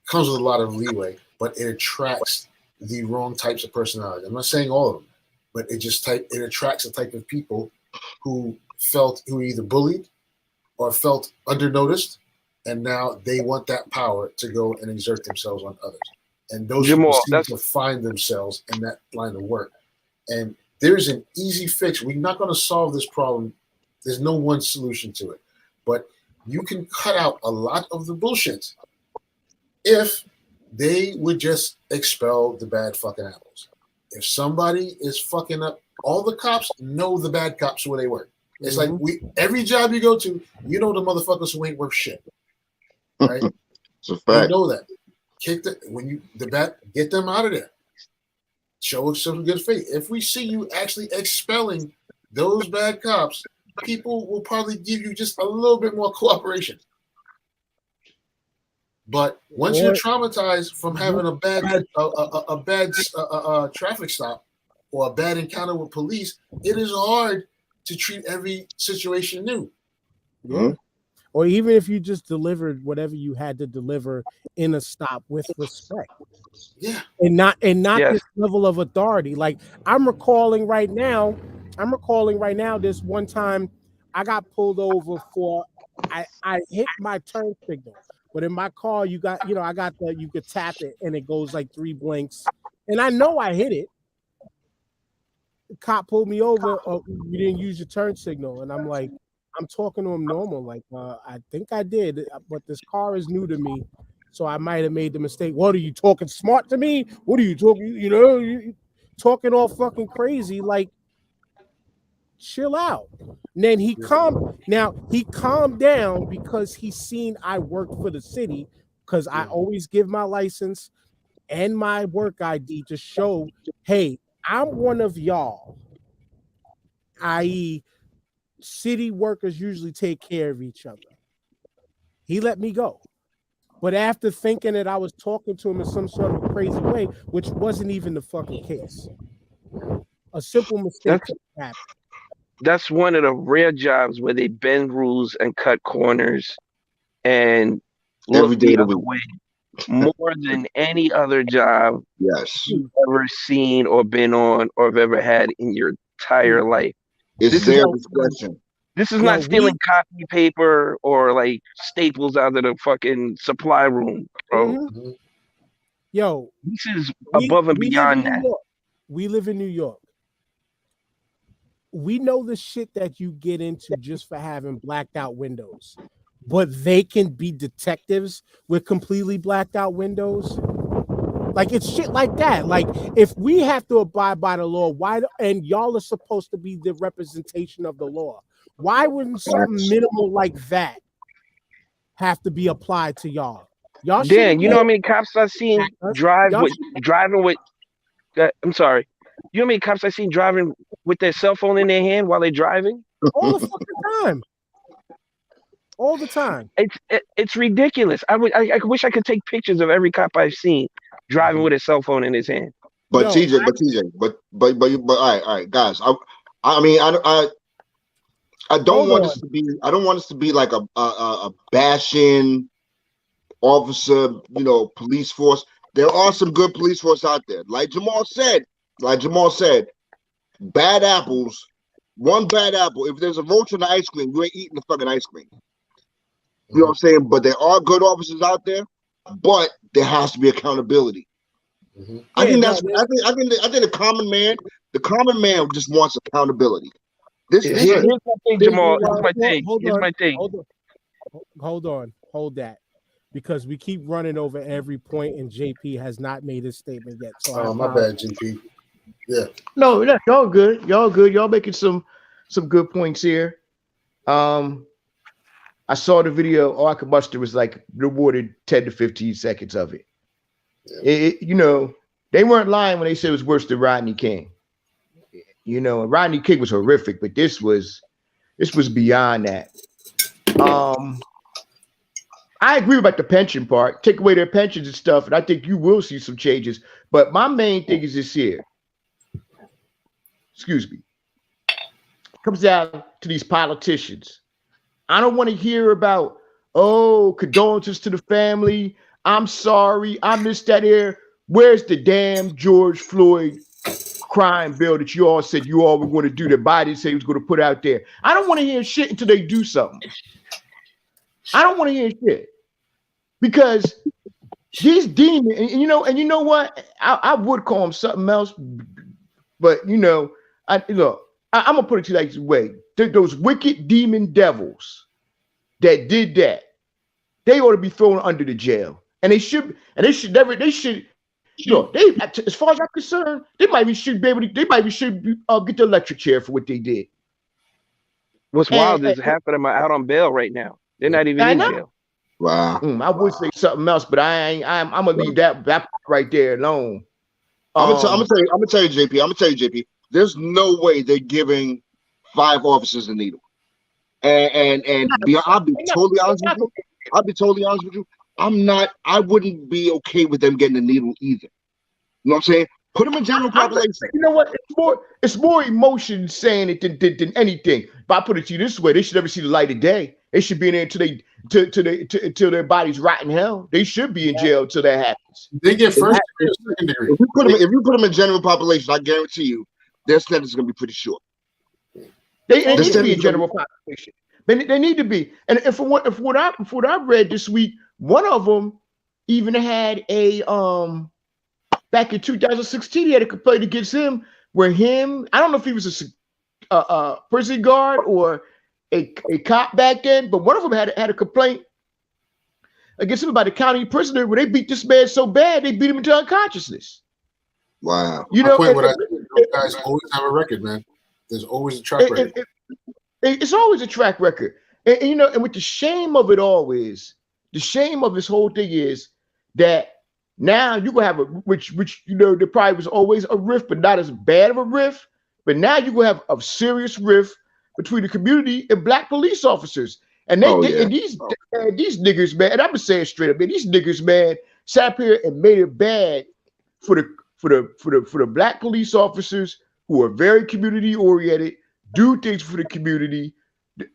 comes with a lot of leeway, but it attracts the wrong types of personalities. I'm not saying all of them, but it attracts a type of people who either bullied or felt undernoticed, and now they want that power to go and exert themselves on others. And those people seem to find themselves in that line of work. And there's an easy fix. We're not going to solve this problem. There's no one solution to it. But you can cut out a lot of the bullshit if they would just expel the bad fucking apples. If somebody is fucking up, all the cops know the bad cops where they work. It's like every job you go to, you know the motherfuckers who ain't worth shit. Right? It's a fact. You know that. Get them out of there. Show us some good faith. If we see you actually expelling those bad cops, people will probably give you just a little bit more cooperation. But once you're traumatized from having a bad traffic stop or a bad encounter with police, it is hard to treat every situation new. Yeah. Or even if you just delivered whatever you had to deliver in a stop with respect. Yeah. And not this level of authority. Like I'm recalling right now this one time I got pulled over for I hit my turn signal. But in my car, you could tap it and it goes like 3 blinks. And I know I hit it. The cop pulled me over. Oh, you didn't use your turn signal. And I'm like, I'm talking to him normal. Like, I think I did, but this car is new to me. So I might have made the mistake. What are you talking smart to me? What are you talking? You talking all fucking crazy. Like, chill out. And then he calmed down because he seen I worked for the city because I always give my license and my work ID to show, hey, I'm one of y'all, i.e. city workers usually take care of each other. He let me go. But after thinking that I was talking to him in some sort of crazy way, which wasn't even the fucking case. A simple mistake happened. That's one of the rare jobs where they bend rules and cut corners and look the other way more than any other job you've ever seen or been on or have ever had in your entire life. It's their discretion. This is not stealing copy paper or like staples out of the fucking supply room, bro. Mm-hmm. Yo, this is above and beyond that. We live in New York. We know the shit that you get into just for having blacked out windows, but they can be detectives with completely blacked out windows. Like it's shit like that. Like if we have to abide by the law, and y'all are supposed to be the representation of the law, why wouldn't something minimal like that have to be applied to y'all? Dan, you know how many cops I've seen driving with? I'm sorry. You know how many cops I've seen driving with their cell phone in their hand while they're driving? All the fucking time. All the time. It's ridiculous. I wish I could take pictures of every cop I've seen driving with a cell phone in his hand. But TJ, all right, guys. I don't want this to be like a bashing officer, police force. there are some good police force out there. Like Jamal said, bad apples, one bad apple. If there's a roach in the ice cream, you ain't eating the fucking ice cream. You know what I'm saying? But there are good officers out there, but there has to be accountability. I think the common man just wants accountability. Here's my thing, Jamal. Here's my thing. Hold that. Because we keep running over every point, and JP has not made his statement yet. So my bad, JP. Yeah. No, y'all good. Y'all making some good points here. I saw the video. Arca Buster was like rewarded 10 to 15 seconds of it. Yeah. They weren't lying when they said it was worse than Rodney King. Rodney King was horrific, but this was beyond that. I agree about the pension part. Take away their pensions and stuff, and I think you will see some changes. But my main thing is this here. Excuse me. It comes down to these politicians. I don't want to hear about, condolences to the family. I'm sorry. I missed that here. Where's the damn George Floyd crime bill that you all said you all were going to do that Biden said he was going to put out there? I don't want to hear shit until they do something. I don't want to hear shit. Because these demons, and you know what? I would call them something else, but I'm gonna put it to you like this way: those wicked demon devils that did that, they ought to be thrown under the jail, and they should. As far as I'm concerned, they should get the electric chair for what they did. What's wild is half of them are out on bail right now. They're not even in jail. Wow. I would say something else, but I'm gonna leave that right there alone. I'm gonna tell you, JP. There's no way they're giving 5 officers a needle. I'll be totally honest with you. I wouldn't be okay with them getting a needle either. You know what I'm saying? Put them in general population. You know what? It's more emotion saying it than anything. But I put it to you this way: they should never see the light of day. They should be in there until their bodies rot in hell. They should be in jail until that happens. They get first degree or second degree. If you put them in general population, I guarantee you their sentence is going to be pretty short. They need to be in general population. They need to be. And from what I read this week, one of them even had a back in 2016, he had a complaint against him where I don't know if he was a prison guard or a cop back then, but one of them had a complaint against him about a county prisoner where they beat this man so bad they beat him into unconsciousness. Wow. Those guys always have a record, man. There's always a track record. It's always a track record. And what the shame of it all is, the shame of this whole thing is that now you gonna have which there probably was always a rift, but not as bad of a rift. But now you gonna have a serious rift between the community and black police officers. And these niggas, man, and I'm gonna say it straight up, man, these niggas, man, sat up here and made it bad for the black police officers who are very community oriented, do things for the community,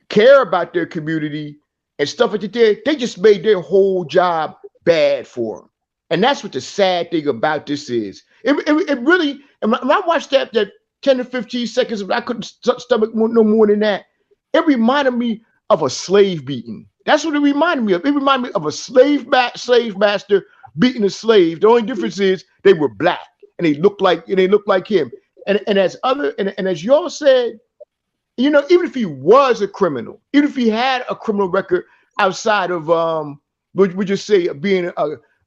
care about their community and stuff like that. They just made their whole job bad for them. And that's what the sad thing about this is. It really, and when I watched that 10 to 15 seconds, I couldn't stomach no more than that. It reminded me of a slave beating. That's what it reminded me of. It reminded me of a slave master beating a slave. The only difference is they were black and they looked like him. And as y'all said, even if he was a criminal, even if he had a criminal record outside of we just say being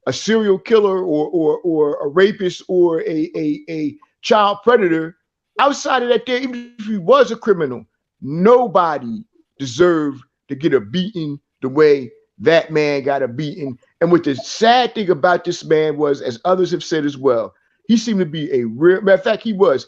a serial killer or a rapist or a child predator, outside of that, even if he was a criminal, nobody deserved to get a beating the way that man got a beating. And what the sad thing about this man was, as others have said as well, he seemed to be a real, matter of fact, he was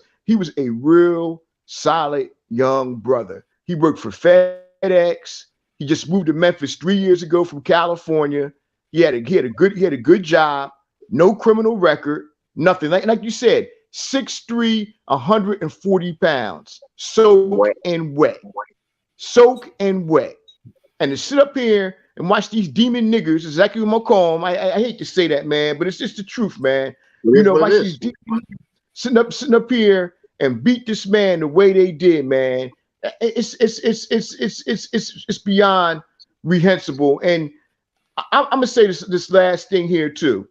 a real solid young brother. He worked for FedEx. He just moved to Memphis 3 years ago from California. He had a good job, no criminal record, nothing. Like you said, 6'3", 140 pounds, soak and wet. And to sit up here and watch these demon niggers, exactly what I'm gonna call them. I hate to say that, man, but it's just the truth, man. Watch these demon niggers sitting up here and beat this man the way they did, man. It's beyond reprehensible. And I'm gonna say this last thing here too.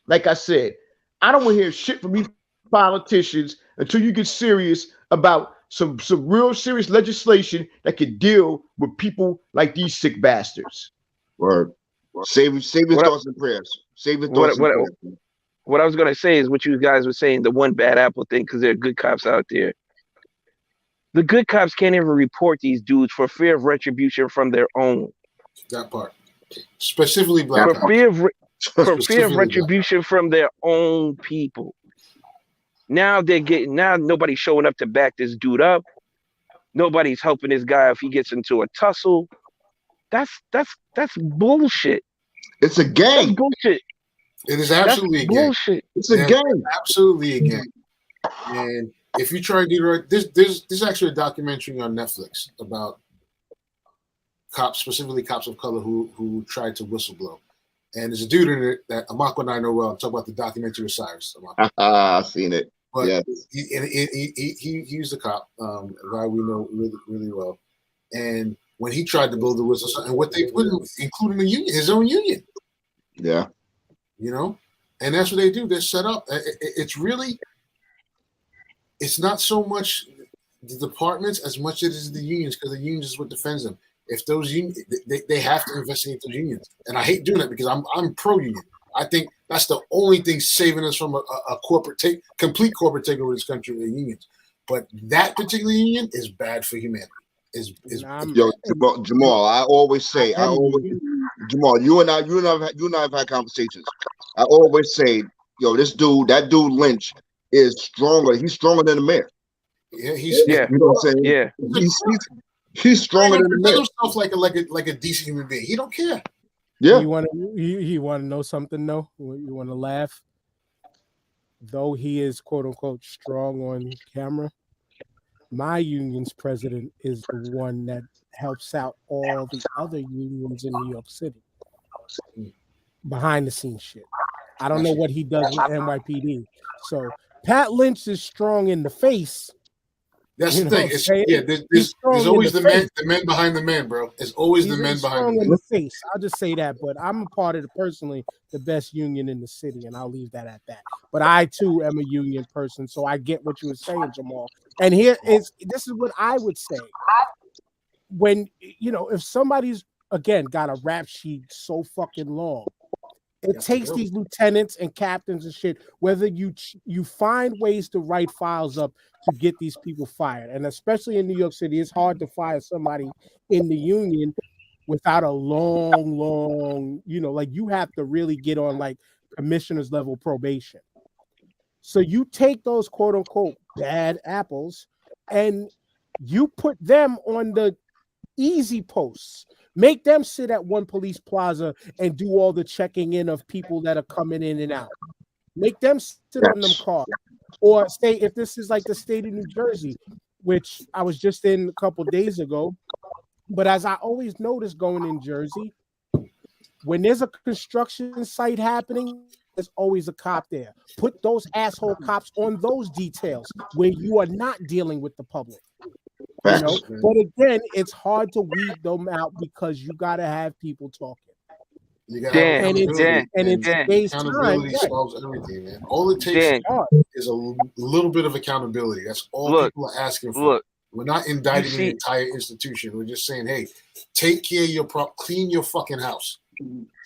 Like I said, I don't want to hear shit from these politicians until you get serious about some real serious legislation that could deal with people like these sick bastards. Word. Save his thoughts and prayers. Save his thoughts and prayers. What I was gonna say is what you guys were saying, the one bad apple thing, because there are good cops out there. The good cops can't even report these dudes for fear of retribution from their own. That part. Specifically black cops. For fear of retribution from their own people. Now nobody's showing up to back this dude up. Nobody's helping this guy if he gets into a tussle. That's bullshit. It's a gang. That's bullshit. It is absolutely a gang. Bullshit. It's a gang. Absolutely a gang. And if you try to do right, there's actually a documentary on Netflix about cops, specifically cops of color who tried to whistleblow. And there's a dude in it that Amako and I know well. Talk about the documentary with Cyrus. I've seen it. But yeah. He's a cop, a guy we know really, really well. And when he tried to blow the whistle, and what they put in, including the union, his own union. Yeah. You know? And that's what they do. They're set up. It's not so much the departments as much as it is the unions, because the unions is what defends them. If those unions, they have to investigate those unions, and I hate doing it because I'm pro union. I think that's the only thing saving us from a complete corporate takeover of this country, the unions. But that particular union is bad for humanity. Yo, Jamal, I always say, Jamal, you and I have had conversations. I always say, yo, that dude Lynch is stronger. He's stronger than the mayor. Yeah, you know what I'm saying? Yeah. He's stronger than the mayor. Himself like a decent human being. He don't care. Yeah. You want to know something though? You want to laugh? Though he is quote unquote strong on camera, my union's president is the one that helps out all the other unions in New York City. Behind the scenes shit. I don't know what he does with NYPD. So Pat Lynch is strong in the face. That's the thing. There's always the men behind the men, bro. It's always the men behind the men. Face. I'll just say that, but I'm a part of personally the best union in the city, and I'll leave that at that. But I too am a union person, so I get what you were saying, Jamal. And this is what I would say. When if somebody's again got a rap sheet so fucking long, it takes these lieutenants and captains and shit, whether you find ways to write files up to get these people fired. And especially in New York City, it's hard to fire somebody in the union without a long, you have to really get on like commissioner's level probation. So you take those quote unquote bad apples and you put them on the easy posts. Make them sit at one police plaza and do all the checking in of people that are coming in and out. Make them sit on them cars. Or say if this is like the state of New Jersey, which I was just in a couple days ago. But as I always notice going in Jersey, when there's a construction site happening, there's always a cop there. Put those asshole cops on those details where you are not dealing with the public. But again, it's hard to weed them out because you got to have people talking. Accountability solves everything, man. All it takes is a little bit of accountability. That's all people are asking for. We're not indicting the entire institution. We're just saying, hey, take care of your clean your fucking house.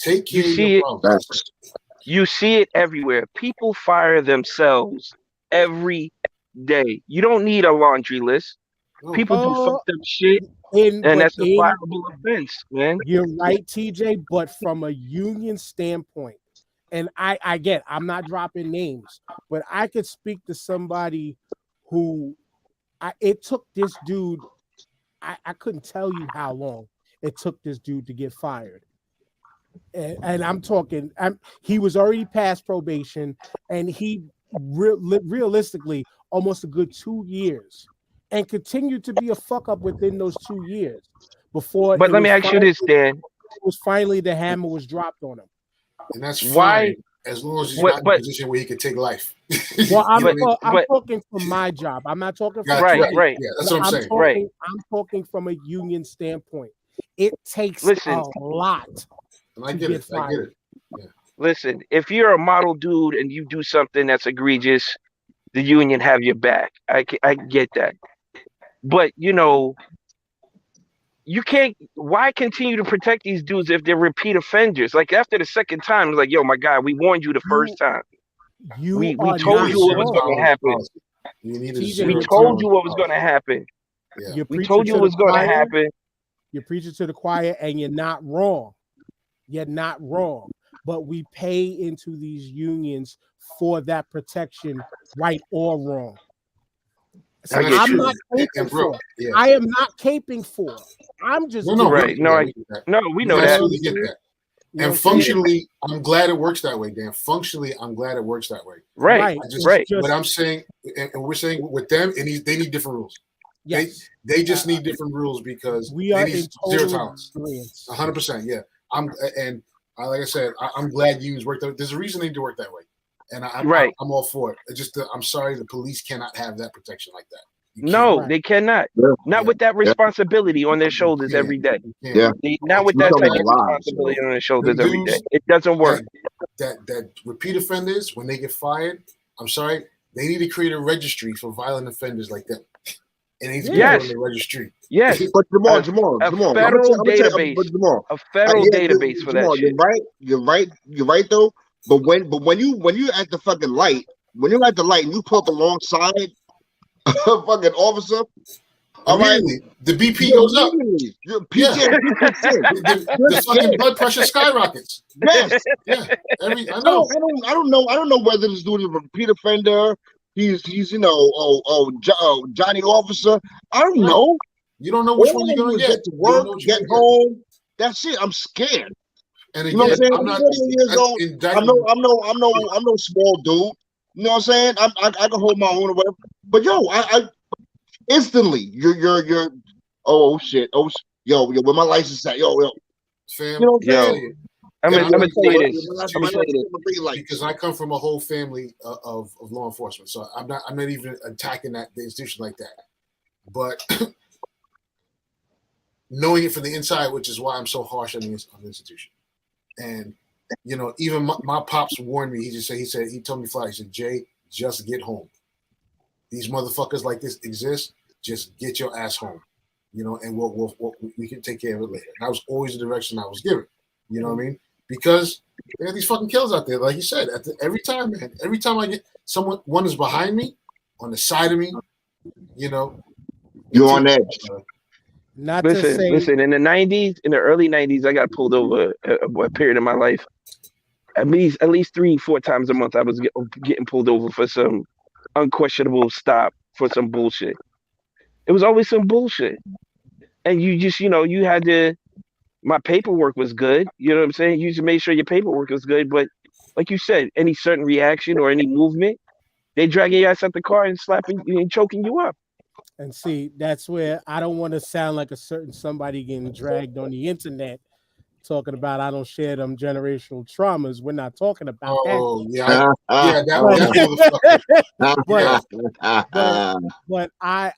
Take care of your problems. You see it everywhere. People fire themselves every day. You don't need a laundry list. People do fucked up shit, and that's a fireable offense, man. You're right, TJ, but from a union standpoint, and I'm not dropping names, but I could speak to somebody who it took this dude, I couldn't tell you how long it took this dude to get fired. And I'm talking, he was already past probation, and he realistically almost a good 2 years. And continued to be a fuck up within those 2 years before. But let me ask you this, Dan. was finally the hammer was dropped on him. And that's fine, Why? as long as he's not in a position where he can take life. Well, I'm but talking from my job. I'm not talking from right. Yeah, that's what I'm saying. I'm talking from a union standpoint. It takes a lot. And I get it. I get it. Yeah. Listen, if you're a model dude and you do something that's egregious, the union have your back. I get that. But, you know, you can't. Why continue to protect these dudes if they're repeat offenders? Like after the second time, it's like, yo, my guy, we warned you the first time. We told you what was going to happen. We told you what was going to happen. Yeah. We told you what was going to happen. You're preaching to the choir, and you're not wrong. You're not wrong. But we pay into these unions for that protection, right or wrong. So I'm not caping for it. Yeah. I am not caping for it. I'm just right. No, we know that. Get that. And functionally, I'm glad it works that way, Dan. Functionally, I'm glad it works that way. Right. But I'm saying, and we're saying with them, and they need different rules. Yes. They just need different rules because we are in zero tolerance. 100%. Yeah. Like I said, I'm glad unions work that. There's a reason they need to work that way. And I'm all for it. It's just I'm sorry the police cannot have that protection like that. No, they cannot. Yeah. Not with that responsibility on their shoulders every day. Yeah. Not with that type of responsibility on their shoulders every day. It doesn't work. That repeat offenders, when they get fired, I'm sorry, they need to create a registry for violent offenders like that. And they need to put on the registry. Yes. But Jamal, a federal database. A federal database for that shit. You're right though. But when you at the fucking light, when you're at the light and you pull up alongside a fucking officer, all right, the BP goes up. The fucking blood pressure skyrockets. Yes. Yeah. I don't know whether this dude is a repeat offender. He's Johnny Officer. I don't know. You don't know which one you're gonna get to work, get home. That's it. I'm scared. And again, you know what I'm saying? I'm not. 30 years old. I'm no small dude. You know what I'm saying? I can hold my own or whatever. But yo, I instantly you're where my license at? Yo. Fam, you know what I'm saying? I'm gonna tell you this. Because I come from a whole family of law enforcement, so I'm not even attacking the institution like that. But knowing it from the inside, which is why I'm so harsh on the institution. And even my pops warned me. He told me flat. He said, Jay, just get home. These motherfuckers like this exist. Just get your ass home. And we can take care of it later. And that was always the direction I was given. You know what I mean? Because there are these fucking killers out there, like you said. Every time I get one is behind me, on the side of me, you're on edge. Listen. In the early '90s, I got pulled over a period of my life. At least 3-4 times a month, I was getting pulled over for some unquestionable stop for some bullshit. It was always some bullshit, and you just you had to. My paperwork was good. You know what I'm saying? You just made sure your paperwork was good. But like you said, any certain reaction or any movement, they dragging your ass out the car and slapping you and choking you up. And see, that's where I don't want to sound like a certain somebody getting dragged on the internet talking about I don't share them generational traumas. We're not talking about that. Oh, yeah. But I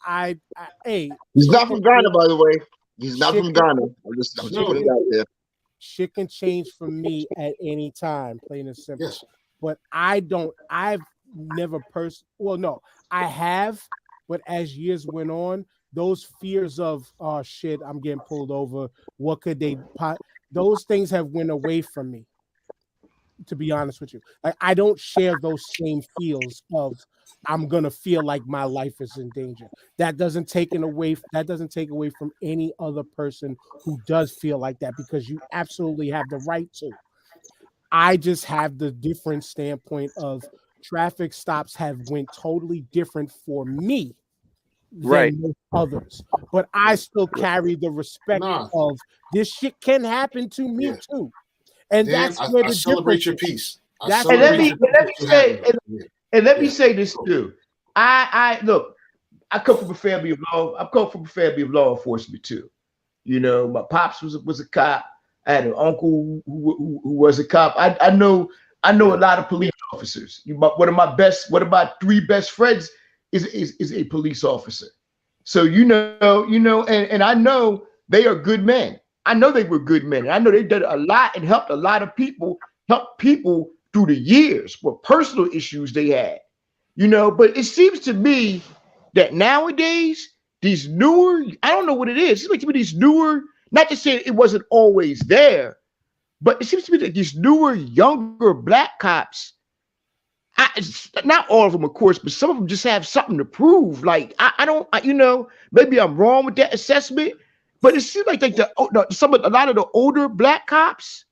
hey. He's not from Ghana, by the way. He's not from Ghana. I'm just putting it out there. Shit can change for me at any time, plain and simple. Yes. But I've never I have, but as years went on, those fears of shit, I'm getting pulled over. What could they those things have went away from me, to be honest with you. I don't share those same feels of I'm gonna feel like my life is in danger. That doesn't take away from any other person who does feel like that, because you absolutely have the right to. I just have the different standpoint of traffic stops have went totally different for me than most others, but I still carry the respect of this shit can happen to me too, and Dan, that's where I celebrate your peace. And let me say this too. I look. I come from a family of law. I come from a family of law enforcement too. My pops was a cop. I had an uncle who was a cop. I know a lot of police officers. One of my three best friends is a police officer. So and I know they are good men. I know they were good men. And I know they did a lot and helped a lot of people, through the years with personal issues they had. But it seems to me that nowadays, these newer, I don't know what it is. It seems like to me these newer, not to say it wasn't always there, but it seems to me that these newer, younger black cops, not all of them, of course, but some of them just have something to prove. Like, maybe I'm wrong with that assessment, but it seems like a lot of the older black cops,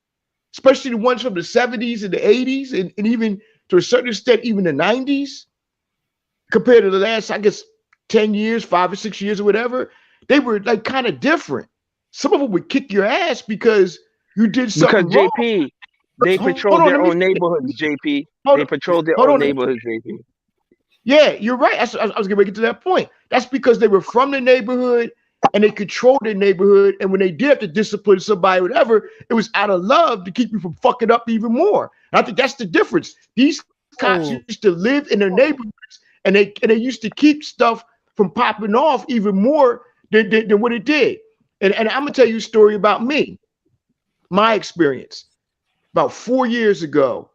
especially the ones from the 70s and the 80s, and even to a certain extent, even the 90s, compared to the last, I guess, 10 years, 5 or 6 years or whatever, they were like kind of different. Some of them would kick your ass because you did something wrong. JP, they patrolled their own neighborhoods, JP. They patrolled their own neighborhoods, JP. Yeah, you're right. I was going to get to that point. That's because they were from the neighborhood and they controlled their neighborhood. And when they did have to discipline somebody, whatever, it was out of love to keep you from fucking up even more. And I think that's the difference. These cops used to live in their neighborhoods, and they used to keep stuff from popping off even more than what it did. And I'm gonna tell you a story about me, my experience. About 4 years ago,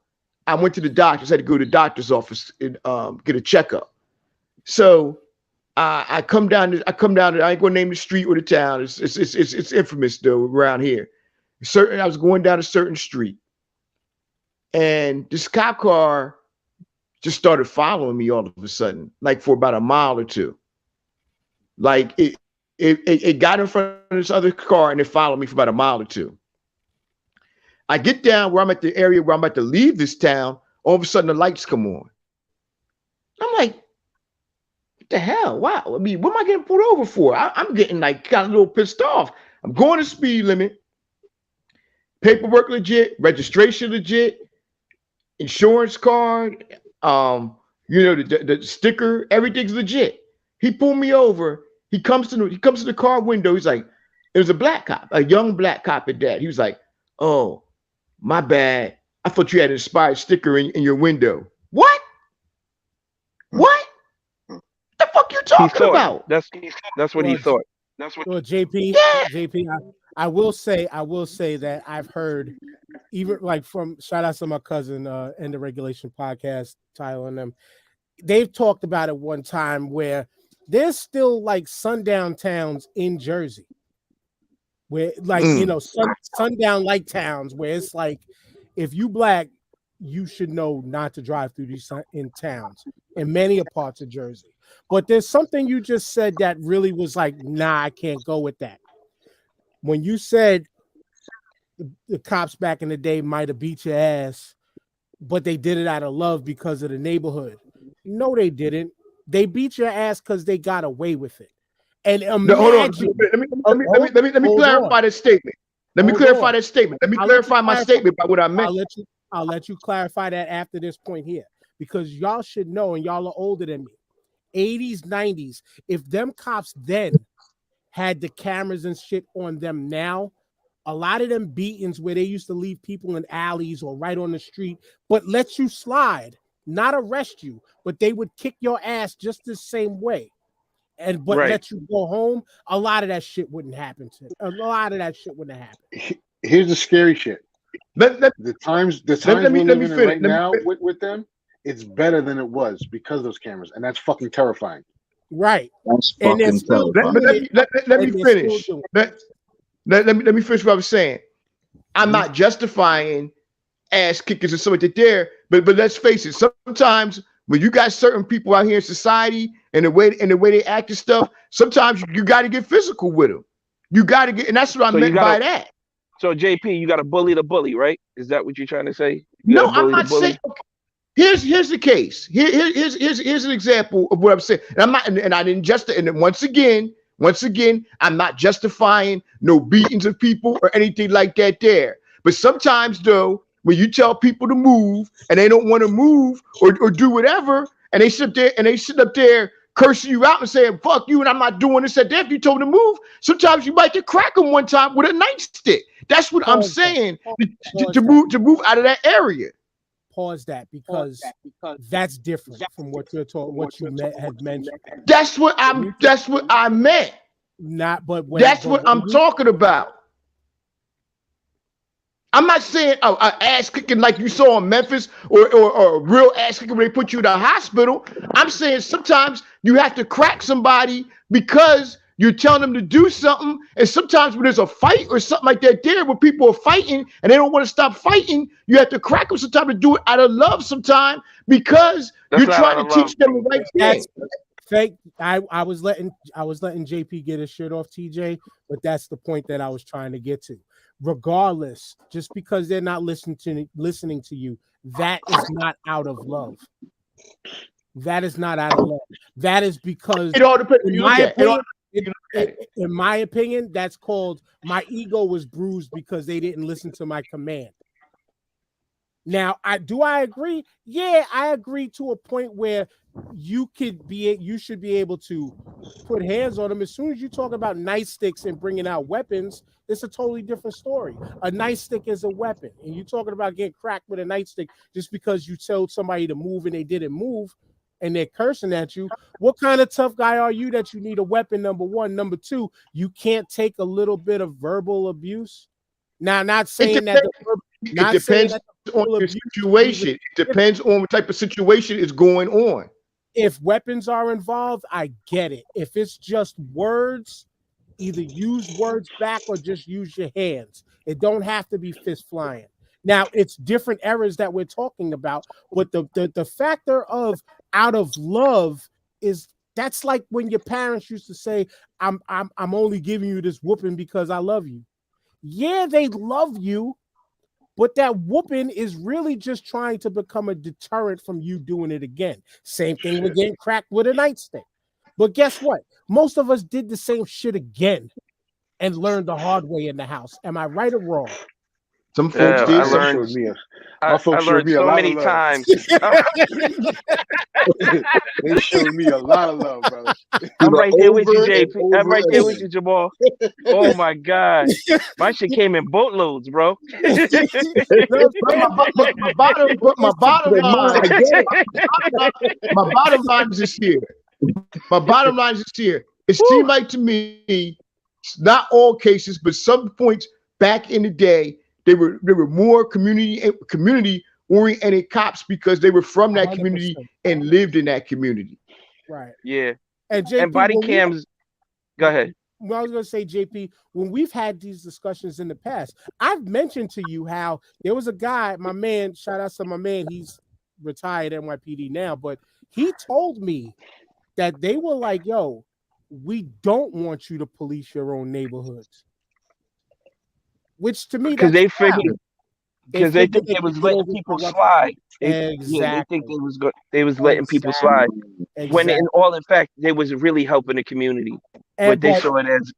I went to the doctor's. I had to go to the doctor's office and get a checkup. So I come down. I ain't gonna name the street or the town. It's infamous though around here. I was going down a certain street, and this cop car just started following me all of a sudden, like for about a mile or two. Like it got in front of this other car and it followed me for about a mile or two. I get down where I'm at the area where I'm about to leave this town. All of a sudden the lights come on. I'm like, what the hell? Wow. I mean, what am I getting pulled over for? I'm getting like kind of a little pissed off. I'm going to speed limit. Paperwork legit, registration legit, insurance card, the sticker, everything's legit. He pulled me over. He comes to the car window. He's like, it was a black cop, a young black cop at that. He was like, oh, my bad. I thought you had an expired sticker in your window. What? What? The fuck you talking about? That's what he thought. That's what. Well, JP, I will say that I've heard, even like from shout out to my cousin in the Regulation Podcast, Tyler and them. They've talked about it one time where there's still like sundown towns in Jersey, where like sundown like towns where it's like if you black, you should know not to drive through these in towns in many parts of Jersey. But there's something you just said that really was like, nah, I can't go with that. When you said the cops back in the day might have beat your ass, but they did it out of love because of the neighborhood. No, they didn't. They beat your ass because they got away with it. And imagine, hold on. Let me clarify that statement. Let me clarify that statement. Let me clarify my statement by what I meant. I'll let you clarify that after this point here, because y'all should know, and y'all are older than me. 80s, 90s. If them cops then had the cameras and shit on them now, a lot of them beatings where they used to leave people in alleys or right on the street, but let you slide, not arrest you, but they would kick your ass just the same way. But let you go home. A lot of that shit wouldn't happen to a lot of that shit wouldn't happen. Here's the scary shit. The times we're living in right now with them, it's better than it was because of those cameras, and that's fucking terrifying. Right. That's fucking terrifying. Let me finish. Let me finish what I was saying. I'm not justifying ass kickers and something like that there, but let's face it. Sometimes when you got certain people out here in society and the way they act and stuff, sometimes you got to get physical with them. You got to get, and that's what I meant by that. So JP, you got to bully the bully, right? Is that what you're trying to say? No, I'm not saying. Okay. Here's the case. Here's an example of what I'm saying. And I'm not, and I didn't just. And once again, I'm not justifying no beatings of people or anything like that there. But sometimes though, when you tell people to move and they don't want to move or do whatever, and they sit up there cursing you out and saying "fuck you" and I'm not doing this at that. If you told them to move, sometimes you might just crack them one time with a nightstick. That's what I'm saying. To move out of that area. Pause that because that's different from what you're talking. What you had mentioned. That's what I meant. Not, but that's what I'm talking about. I'm not saying ass kicking like you saw in Memphis or real ass kicking when they put you in the hospital. I'm saying sometimes you have to crack somebody because you're telling them to do something. And sometimes when there's a fight or something like that there where people are fighting and they don't want to stop fighting, you have to crack them sometimes to do it out of love sometimes because you're trying to teach them the right thing. I was letting JP get his shit off, TJ, but that's the point that I was trying to get to. Regardless, just because they're not listening to you, that is not out of love. That is not out of love. That is because it all depends. In my opinion, that's called my ego was bruised because they didn't listen to my command. Now, I agree? Yeah, I agree to a point where you should be able to put hands on them. As soon as you talk about nightsticks and bringing out weapons, it's a totally different story. A nightstick is a weapon, and you're talking about getting cracked with a nightstick just because you told somebody to move and they didn't move, and they're cursing at you. What kind of tough guy are you that you need a weapon? Number one. Number two, you can't take a little bit of verbal abuse. Now, not saying that. It depends on your situation. It depends on what type of situation is going on. If weapons are involved, I get it. If it's just words, either use words back or just use your hands. It don't have to be fist flying. Now, it's different errors that we're talking about, but the factor of out of love is that's like when your parents used to say, I'm only giving you this whooping because I love you. Yeah, they love you, but that whooping is really just trying to become a deterrent from you doing it again. Same thing with getting cracked with a nightstick. But guess what? Most of us did the same shit again and learned the hard way in the house. Am I right or wrong? Some folks did. I learned so many times. They showed me a lot of love, brother. I'm right there with you, JP. I'm right there with you, Jamal. Oh my God, my shit came in boatloads, bro. my bottom line is this here. My bottom line is this here. It seemed like to me, not all cases, but some points back in the day, they were more community oriented cops because they were from that 100%. Community and lived in that community. Right. Yeah. And, JP, and body cams. Go ahead. Well, I was going to say, JP, when we've had these discussions in the past, I've mentioned to you how there was a guy, my man, shout out to my man, he's retired NYPD now, but he told me that they were like, yo, we don't want you to police your own neighborhoods. Which to me, because they figured, because they think they was letting people slide. Exactly. Yeah, they think they was letting people slide. Exactly. When in all, in fact, they was really helping the community. But they saw it as.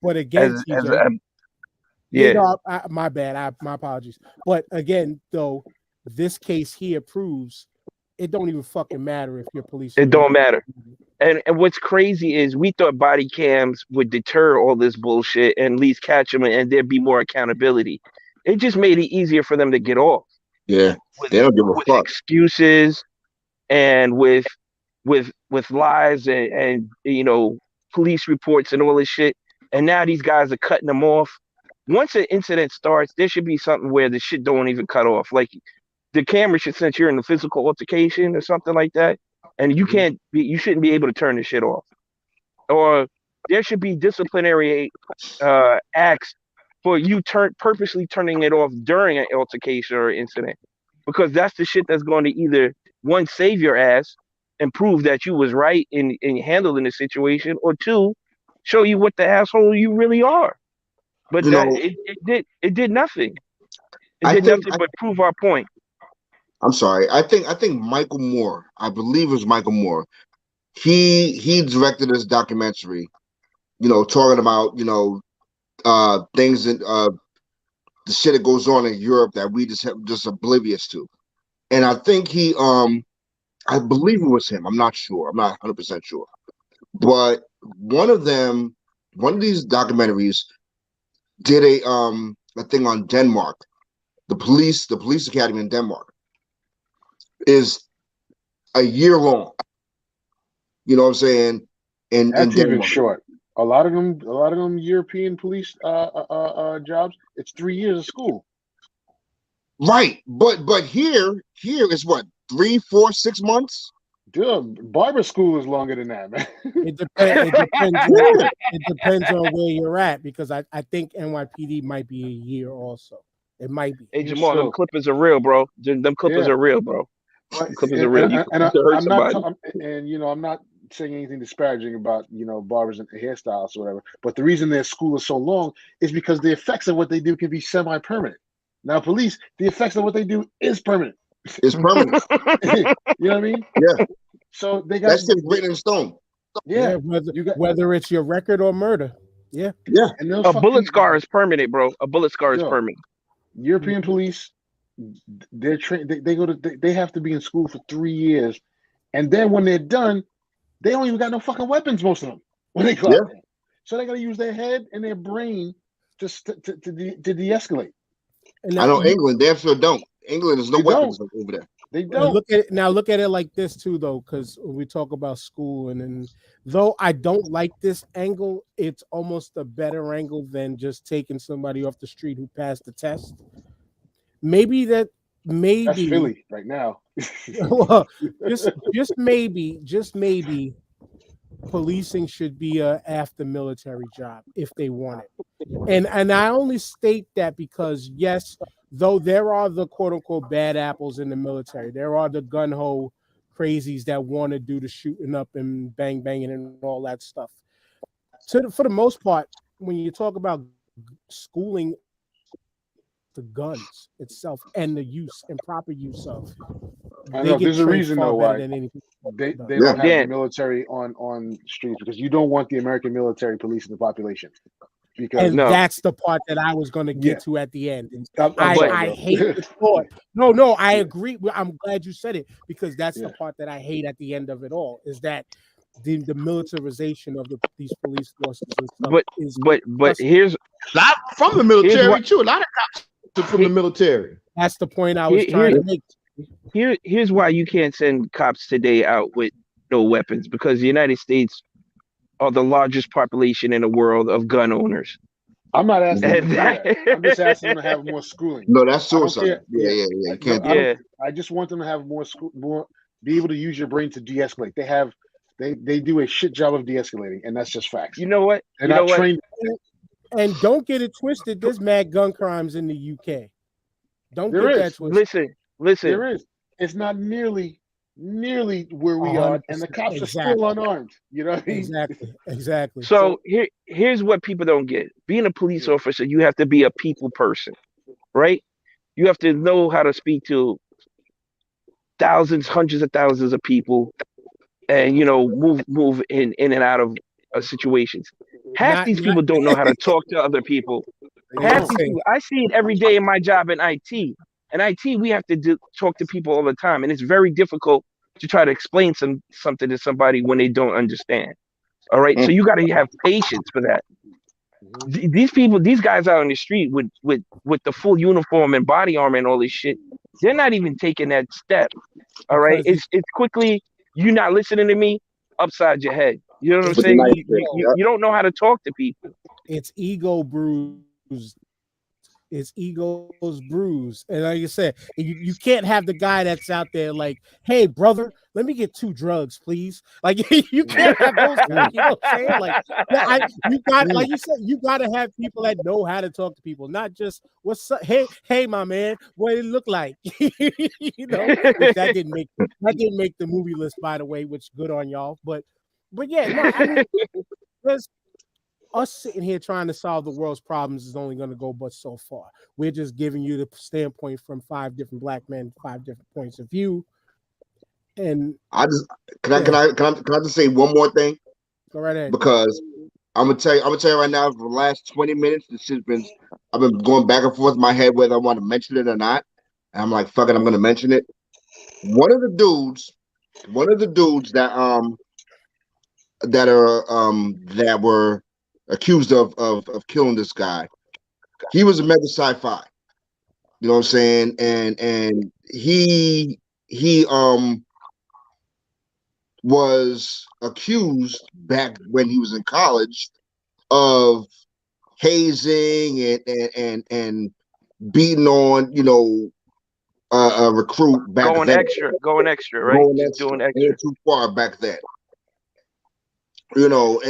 But again, my bad. My apologies. But again, though, this case here proves it don't even fucking matter if you're police. It don't matter. And what's crazy is we thought body cams would deter all this bullshit and at least catch them and there'd be more accountability. It just made it easier for them to get off. Yeah, they don't give a fuck. Excuses and with lies and you know, police reports and all this shit. And now these guys are cutting them off. Once an incident starts, there should be something where the shit don't even cut off. Like the camera should sense you're in a physical altercation or something like that. And you shouldn't be able to turn the shit off. Or there should be disciplinary acts for you purposely turning it off during an altercation or incident. Because that's the shit that's going to either, one, save your ass and prove that you was right in handling the situation, or two, show you what the asshole you really are. But it did nothing. It did nothing but prove our point. I'm sorry. I think Michael Moore, I believe it was Michael Moore. He directed this documentary, you know, talking about, you know, things that the shit that goes on in Europe that we just oblivious to. And I think I believe it was him. I'm not sure. I'm not 100% sure. But one of these documentaries did a thing on Denmark. The police academy in Denmark is a year long. You know what I'm saying? That's in even Denmark. short. A lot of them European police jobs, it's 3 years of school. Right, but here is what 3, 4, 6 months. Dude, barber school is longer than that, man. It depends on where you're at, because I think NYPD might be a year also. It might be. Hey Jamal, them clippers are real, bro. Them clippers are real, bro. Clippers are real. You can hurt somebody. I'm not saying anything disparaging about barbers and hairstyles or whatever. But the reason their school is so long is because the effects of what they do can be semi-permanent. Now, police, the effects of what they do is permanent. It's permanent. You know what I mean? Yeah. So they got that's just written in stone. Yeah, whether it's your record or murder. Yeah. Yeah. And a bullet scar is permanent, bro. A bullet scar is permanent. European police, they're trained. They have to be in school for 3 years, and then when they're done, they don't even got no fucking weapons. Most of them when they go out there, so they got to use their head and their brain to de-escalate. And I know England, they sure don't. England is no weapons over there. They don't. Look at it like this too, though, because when we talk about school, and though I don't like this angle, it's almost a better angle than just taking somebody off the street who passed the test. Maybe that's Philly right now. Well, just maybe, policing should be a after military job if they want it. And I only state that because yes, though there are the quote unquote bad apples in the military, there are the gun ho crazies that want to do the shooting up and banging and all that stuff. For the most part, when you talk about schooling the guns itself and the use and proper use of, I know there's a reason though why they don't have the military on streets, because you don't want the American military policing the population. Because that's the part that I was going to get to at the end. I hate the thought. No, I agree. I'm glad you said it, because that's the part that I hate at the end of it all, is that the militarization of these police forces and stuff. But here's not from the military too. A lot of cops are from the military. That's the point I was trying to make. Here's why you can't send cops today out with no weapons, because the United States are the largest population in the world of gun owners. I'm not asking them to do that. I'm just asking them to have more schooling. No, that's suicide. Yeah. I just want them to have more be able to use your brain to de-escalate. They do a shit job of de-escalating, and that's just facts. You know what? They're not trained. And don't get it twisted. There's mad gun crimes in the UK. Don't get that twisted. Listen. There is. It's not nearly where we are, and the cops are still unarmed. You know what I mean? Exactly. So here's what people don't get. Being a police officer, you have to be a people person, right? You have to know how to speak to thousands, hundreds of thousands of people, and move in and out of situations. Half these people don't know how to talk to other people. Half these people, I see it every day in my job in IT. In IT, we have to talk to people all the time, and it's very difficult to try to explain something to somebody when they don't understand. All right, so you got to have patience for that. These guys out on the street with the full uniform and body armor and all this shit, they're not even taking that step. All right, it's quickly, you not listening to me, upside your head. You know what I'm saying? You don't know how to talk to people. It's ego bruised. It's ego's bruised. And like you said, you can't have the guy that's out there like, hey, brother, let me get 2 drugs, please. Like, you can't have those guys, you know what I'm saying? Like, like you said, you got to have people that know how to talk to people, not just, what's up? Hey, my man, what it look like? That didn't make the movie list, by the way, which good on y'all. But yeah, no, I mean, there's us sitting here trying to solve the world's problems is only going to go but so far. We're just giving you the standpoint from 5 different black men, 5 different points of view. And I just can I just say one more thing? Go right ahead. Because I'm gonna tell you right now, for the last 20 minutes, I've been going back and forth in my head whether I want to mention it or not. And I'm like, fuck it, I'm gonna mention it. One of the dudes that were accused of killing this guy, He was a mega sci-fi. You know what I'm saying? And he was accused back when he was in college of hazing and beating on, a recruit back Going then. going extra, right? Going Just extra. doing They extra. were too far back then. So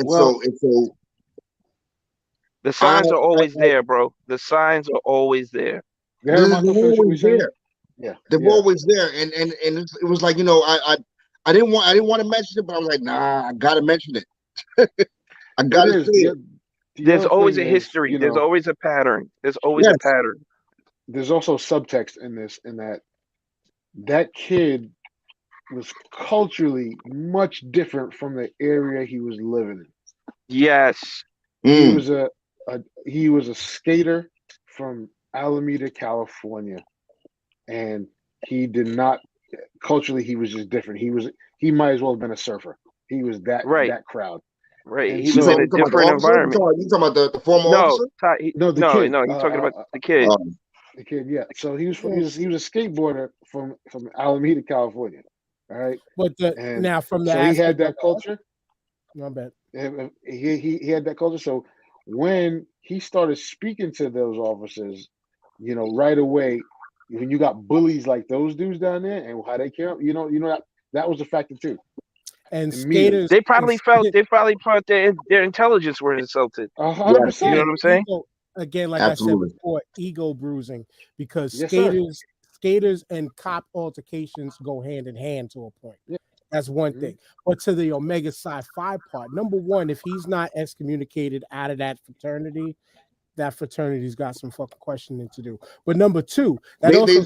The signs are always there, bro. The signs are always there. Go ahead, they're Montel, finish what always you're saying. there. Yeah, They're yeah. always there. And it was like, I didn't want to mention it, but I was like, nah, I gotta mention it. I gotta It is. say it. There's always a thing is, history. There's always a pattern. There's always Yes. a pattern. there's also subtext in this, in that kid was culturally much different from the area he was living in. Yes. He Mm. was a skater from Alameda, California, and he did not culturally. He was just different. He might as well have been a surfer. He was that crowd. Right. And He so- was in a You talking about the different officer? environment. You talking about the former No, officer? No, the no, kid. no. He's talking about the kid. The kid, yeah. So he was a skateboarder from Alameda, California. All right. But And now from the so he had aspect that of- culture. My bad. He had that culture. So when he started speaking to those officers, right away, when you got bullies like those dudes down there and how they care, that was a factor too. And Immediately. skaters, They probably felt their intelligence were insulted. 100%. You know what I'm saying? ego, again, like Absolutely. I said before, ego bruising, because Yes, sir. skaters and cop altercations go hand in hand to a point. Yeah. That's one Mhm. thing. But to the Omega Psi-Phi part, number one, if he's not excommunicated out of that fraternity's got some fucking questioning to do. But number two, They have yet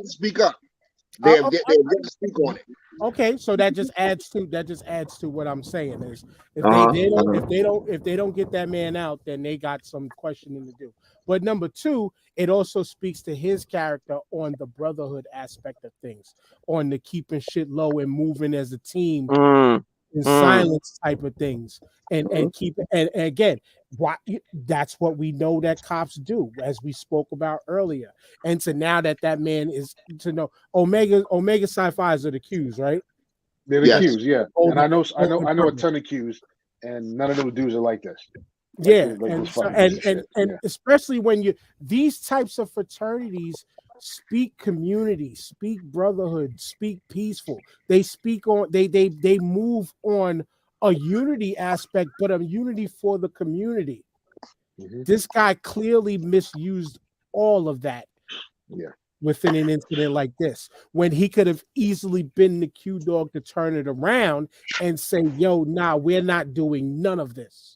to speak up. They have yet to speak on it. Okay, so that just adds to what I'm saying is if they don't get that man out, then they got some questioning to do. But number two, it also speaks to his character on the brotherhood aspect of things, on the keeping shit low and moving as a team in silence type of things, and keep and again, that's what we know that cops do, as we spoke about earlier. And so now that man is to know Omega Psi-Phis are the Qs, right? They're the Yes. Qs, yeah. And I know a ton of Qs, and none of those dudes are like this. Yeah, Like and this fucking piece of shit. and Yeah. especially when these types of fraternities speak community, speak brotherhood, speak peaceful. They speak on they move on a unity aspect, but a unity for the community. Mhm. This guy clearly misused all of that. Yeah. Within an incident like this, when he could have easily been the Q dog to turn it around and say, "Yo, nah, we're not doing none of this."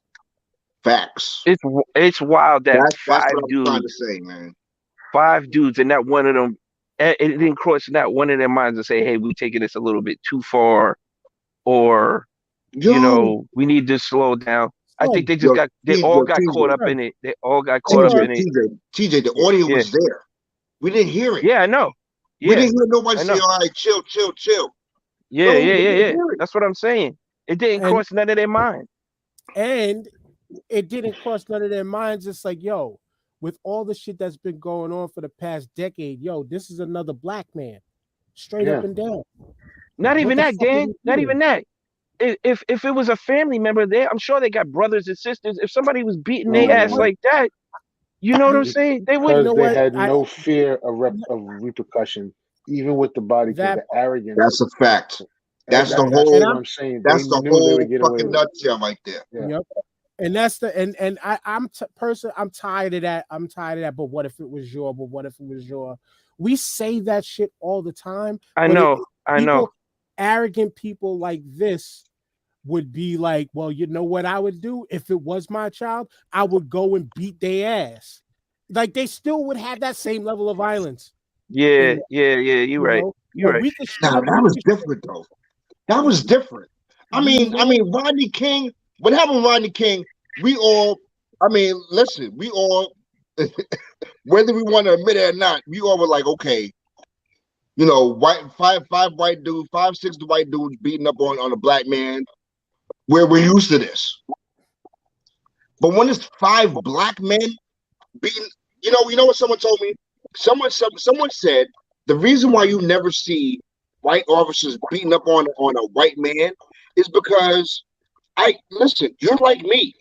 Facts. It's wild that That's what five I'm trying to dudes, say, man. 5 dudes, and not one of them, it didn't cross not one of their minds to say, "Hey, we taking this a little bit too far," or we need to slow down. I think they just all got caught up in it. They all got caught up in it. TJ, the audio was there. We didn't hear it. Yeah, I know. Yeah, we didn't hear nobody I say, know. "All right, chill." Yeah, No, yeah. That's what I'm saying. It didn't cross none of their mind. And it didn't cross none of their minds. It's like, yo, with all the shit that's been going on for the past decade, yo, this is another black man, straight up and down. Not even that, Dan. Not doing? even that. If it was a family member there, I'm sure they got brothers and sisters. If somebody was beating their ass like that, you know what I'm saying? They wouldn't. Because they had no fear of repercussion, even with the body count, the arrogance. That's a fact. That's the what whole. I'm saying. That's They the knew whole they would get away fucking with it. nutshell right there. Yeah. Yep. And that's the and I'm tired of that. I'm tired of that. But what if it was your? But what if it was your? We say that shit all the time. I know. Arrogant people like this would be like, well, you know what I would do if it was my child? I would go and beat their ass. Like they still would have that same level of violence. Yeah. You're right. You're right. Now, that was different though. That was different. I mean, Rodney King. What happened with Rodney King? We all. Listen. We all, whether we want to admit it or not, we all were like, okay, five white dudes, 5, 6 white dudes beating up on a black man. We're used to this. But when it's 5 black men beating, you know what someone told me? Someone said the reason why you never see white officers beating up on a white man is because you're like me.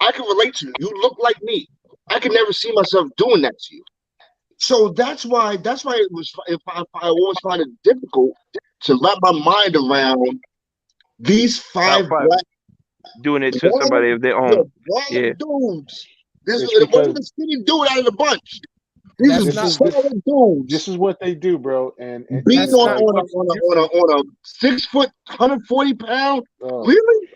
I can relate to you. You look like me. I can never see myself doing that to you. So that's why it was. If I always find it difficult to wrap my mind around these 5 black doing it to somebody of their own. Yeah, dudes. This It's wasn't a skinny dude out of the bunch. These are solid dudes. This is what they do, bro. And beating on a 6 foot, 140 pound. Really?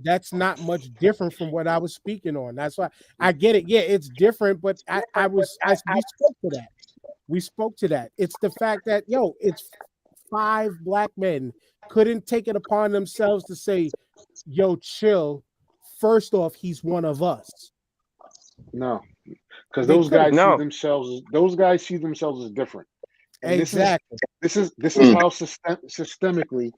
That's not much different from what I was speaking on. That's why I get it. Yeah, it's different, but we spoke to that. We spoke to that. It's the fact that it's 5 black men couldn't take it upon themselves to say, yo, chill. First off, he's one of us. No, because those guys see themselves as different. And exactly. This is how systemically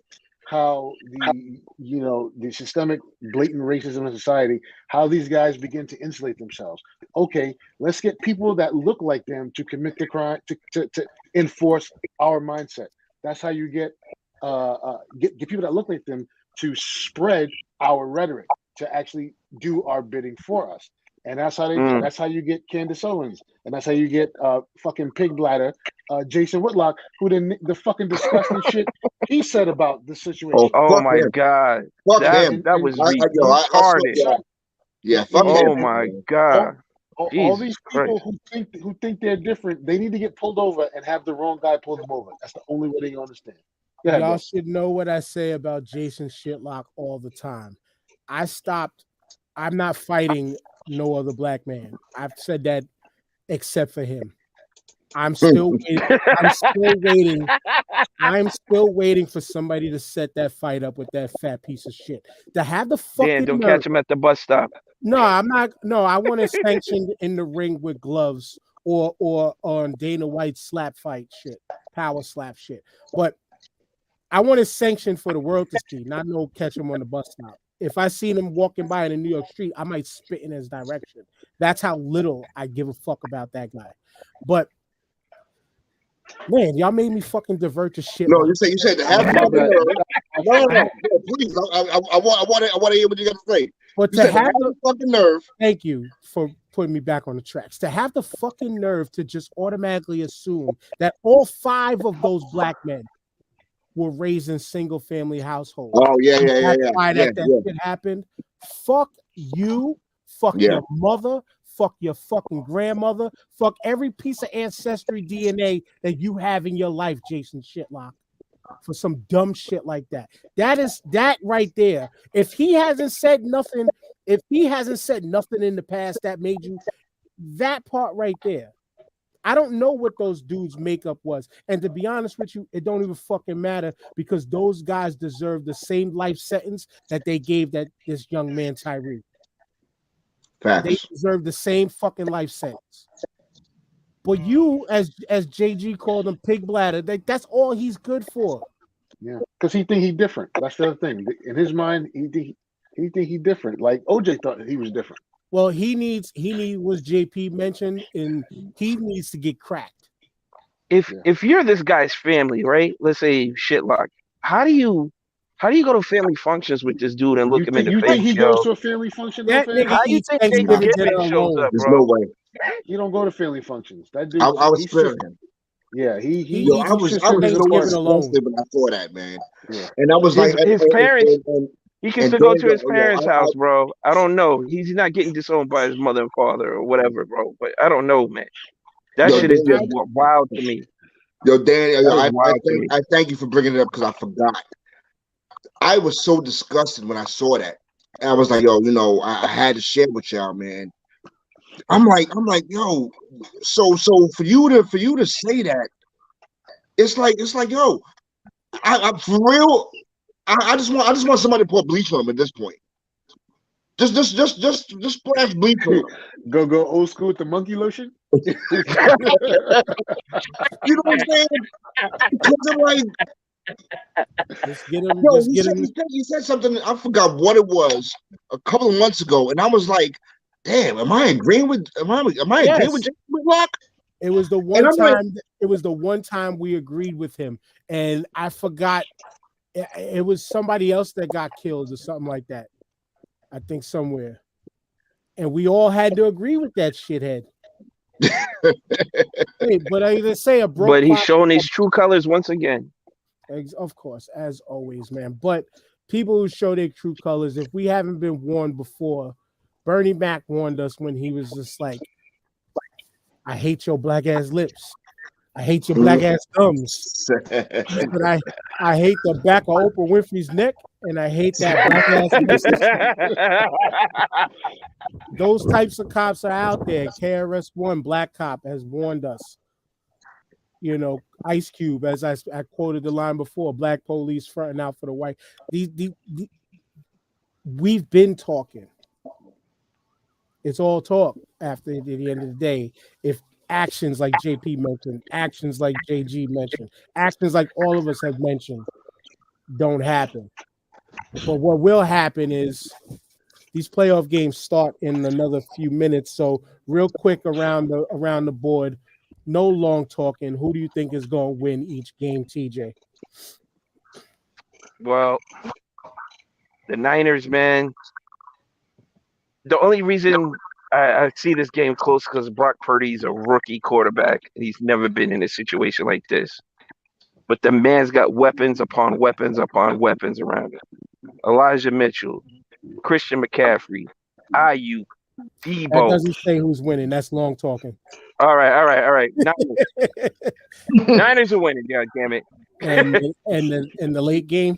how the systemic blatant racism in society, how these guys begin to insulate themselves. Okay, let's get people that look like them to commit the crime to enforce our mindset. That's how you get people that look like them to spread our rhetoric, to actually do our bidding for us. And that's how that's how you get Candace Owens, and that's how you get fucking pig bladder Jason Whitlock, who the fucking disgusting shit he said about the situation. Oh my god, that was retarded. Yeah, oh my god. All these people who think they're different, they need to get pulled over and have the wrong guy pull them over. That's the only way they understand. Y'all should know what I say about Jason Shitlock all the time. I'm not fighting no other black man. I've said that except for him. I'm still waiting. I'm still waiting for somebody to set that fight up with that fat piece of shit. To have the fucking don't catch him at the bus stop. No, I'm not. No, I want to sanction in the ring with gloves or on Dana White's slap fight shit, power slap shit. But I want to sanction for the world to see, not no catch him on the bus stop. If I seen him walking by in a New York street, I might spit in his direction. That's how little I give a fuck about that guy. But man, y'all made me fucking divert to shit. No, you said to have fucking nerve. No, please. I want to hear what you got to say. But to have the fucking nerve. Thank you for putting me back on the tracks. To have the fucking nerve to just automatically assume that all 5 of those black men were raised in single family households. Oh yeah. That shit happened. Fuck you. Fuck your mother. Fuck your fucking grandmother. Fuck every piece of ancestry DNA that you have in your life, Jason Shitlock, for some dumb shit like that. That right there. If he hasn't said nothing in the past that made you, that part right there. I don't know what those dudes' makeup was. And to be honest with you, it don't even fucking matter, because those guys deserve the same life sentence that they gave this young man, Tyre. Facts. They deserve the same fucking life sentence. But you, as JG called him, pig bladder, that's all he's good for. Yeah, because he think he's different. That's the other thing. In his mind, he think he's different. Like OJ thought he was different. Well, he needs was JP mentioned, and he needs to get cracked. If you're this guy's family, right? Let's say Shitlock, how do you go to family functions with this dude and look him in the face? You think he goes to a family function? How do you think Thanksgiving shows up, There's bro? no way. You don't go to family functions. That dude, I was scared him. Yeah, I was so disgusted when I saw that, man. Yeah. And I was like, his parents. He can still go to his Dan, parents' house, bro. I don't know. He's not getting disowned by his mother and father or whatever, bro. But I don't know, man. That shit is just wild to me. Yo, Dan, I thank you for bringing it up, because I forgot. I was so disgusted when I saw that. And I was like, yo, I had to share with y'all, man. I'm like, yo, so for you to say that, it's like, yo, I for real. I just want somebody to pour bleach on him at this point. Just splash bleach on him. Go old school with the monkey lotion. You know what I'm saying? Because I'm like, Let's get him. Yo, Let's get him. he said something. I forgot what it was a couple of months ago, and I was like, "Damn, am I agreeing with? Am I agreeing with James Whitlock?" It was the one time. It was the one time we agreed with him, and I forgot. It was somebody else that got killed or something like that. I think somewhere, and we all had to agree with that shithead. Hey, but I just say a broke. But he's showing his true colors once again. Of course, as always, man. But people who show their true colors, if we haven't been warned before, Bernie Mac warned us when he was just like, "I hate your black ass lips. I hate your black ass gums. But I hate the back of Oprah Winfrey's neck, and I hate that black ass." Those types of cops are out there. KRS-One, Black Cop, has warned us. You know, Ice Cube, as I quoted the line before, black police fronting out for the white. We've been talking. It's all talk after the end of the day. If actions like JP mentioned, actions like JG mentioned, actions like all of us have mentioned don't happen. But what will happen is these playoff games start in another few minutes. So real quick around the board, no long talking. Who do you think is going to win each game, TJ? Well, the Niners, man. The only reason I see this game close because Brock Purdy's a rookie quarterback. He's never been in a situation like this. But the man's got weapons upon weapons upon weapons around him. Elijah Mitchell, Christian McCaffrey, Ayuk, Debo. That doesn't say who's winning. That's long talking. All right. Niners are winning. God damn it. And the late game.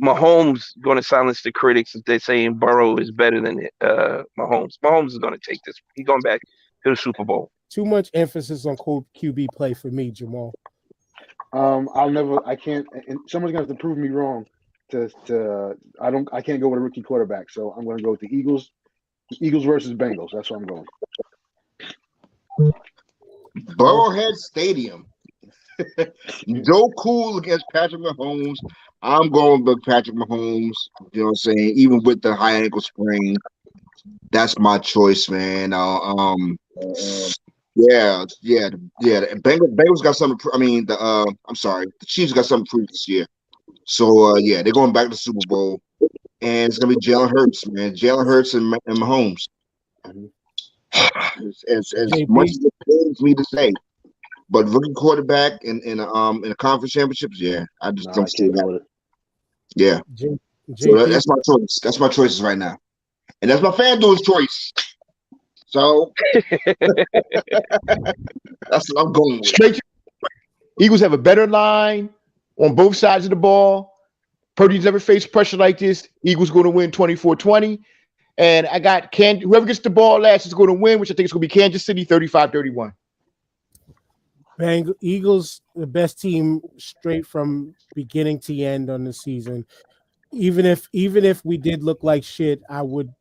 Mahomes going to silence the critics if they're saying Burrow is better than Mahomes. Mahomes is going to take this. He's going back to the Super Bowl. Too much emphasis on QB play for me, Jamal. I can't. And someone's gonna have to prove me wrong. I can't go with a rookie quarterback. So I'm going to go with the Eagles. Eagles versus Bengals. That's what I'm going. Burrowhead Stadium. Joe Cool against Patrick Mahomes. I'm going with Patrick Mahomes. You know what I'm saying? Even with the high ankle sprain, that's my choice, man. Yeah. The Bengals got something. The Chiefs got something to prove this year. So they're going back to the Super Bowl, and it's gonna be Jalen Hurts, man. Jalen Hurts and Mahomes. As much as it pains me to say, but rookie quarterback in a conference championships, I just don't see that. Yeah, so that's my choice. That's my choices right now, and that's my FanDuel's choice. So that's what I'm going with. Straight. Eagles have a better line on both sides of the ball. Purdy's never faced pressure like this. Eagles going to win 24-20. And I got whoever gets the ball last is going to win, which I think is going to be Kansas City 35-31. Eagles, the best team straight from beginning to end on the season. Even if we did look like shit, I would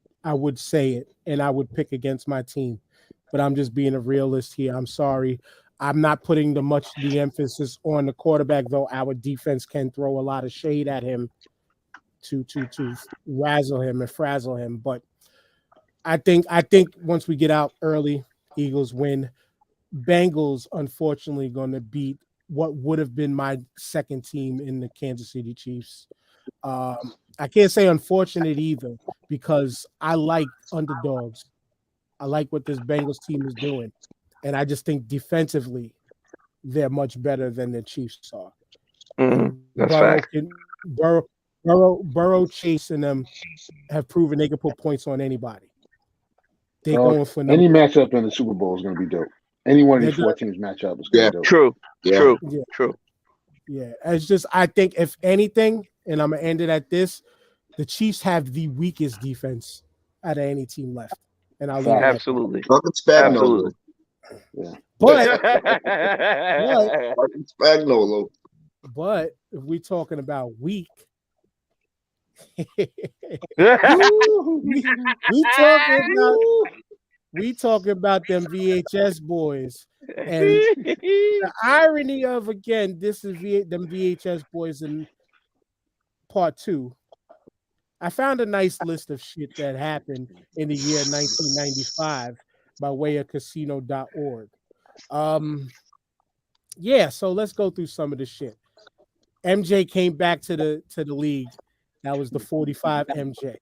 say it, and I would pick against my team. But I'm just being a realist here. I'm sorry. I'm not putting the emphasis on the quarterback, though our defense can throw a lot of shade at him to razzle him and frazzle him. But I think once we get out early, Eagles win. Bengals, unfortunately, going to beat what would have been my second team in the Kansas City Chiefs. I can't say unfortunate either because I like underdogs. I like what this Bengals team is doing. And I just think defensively, they're much better than the Chiefs are. That's fact. Burrow, Chase, and them have proven they can put points on anybody. They're going for any matchup in the Super Bowl is going to be dope. Any one of these four teams matchup is going to be dope. True. Yeah, it's just I think if anything, and I'm gonna end it at this: the Chiefs have the weakest defense out of any team left, and I'll leave it absolutely. Absolutely. Yeah. But if we're talking about weak, we We talking about them VHS boys. And the irony of, again, this is them VHS boys in part 2. I found a nice list of shit that happened in the year 1995 by way of casino.org. Yeah, so let's go through some of the shit. MJ came back to the league. That was the 45 MJ.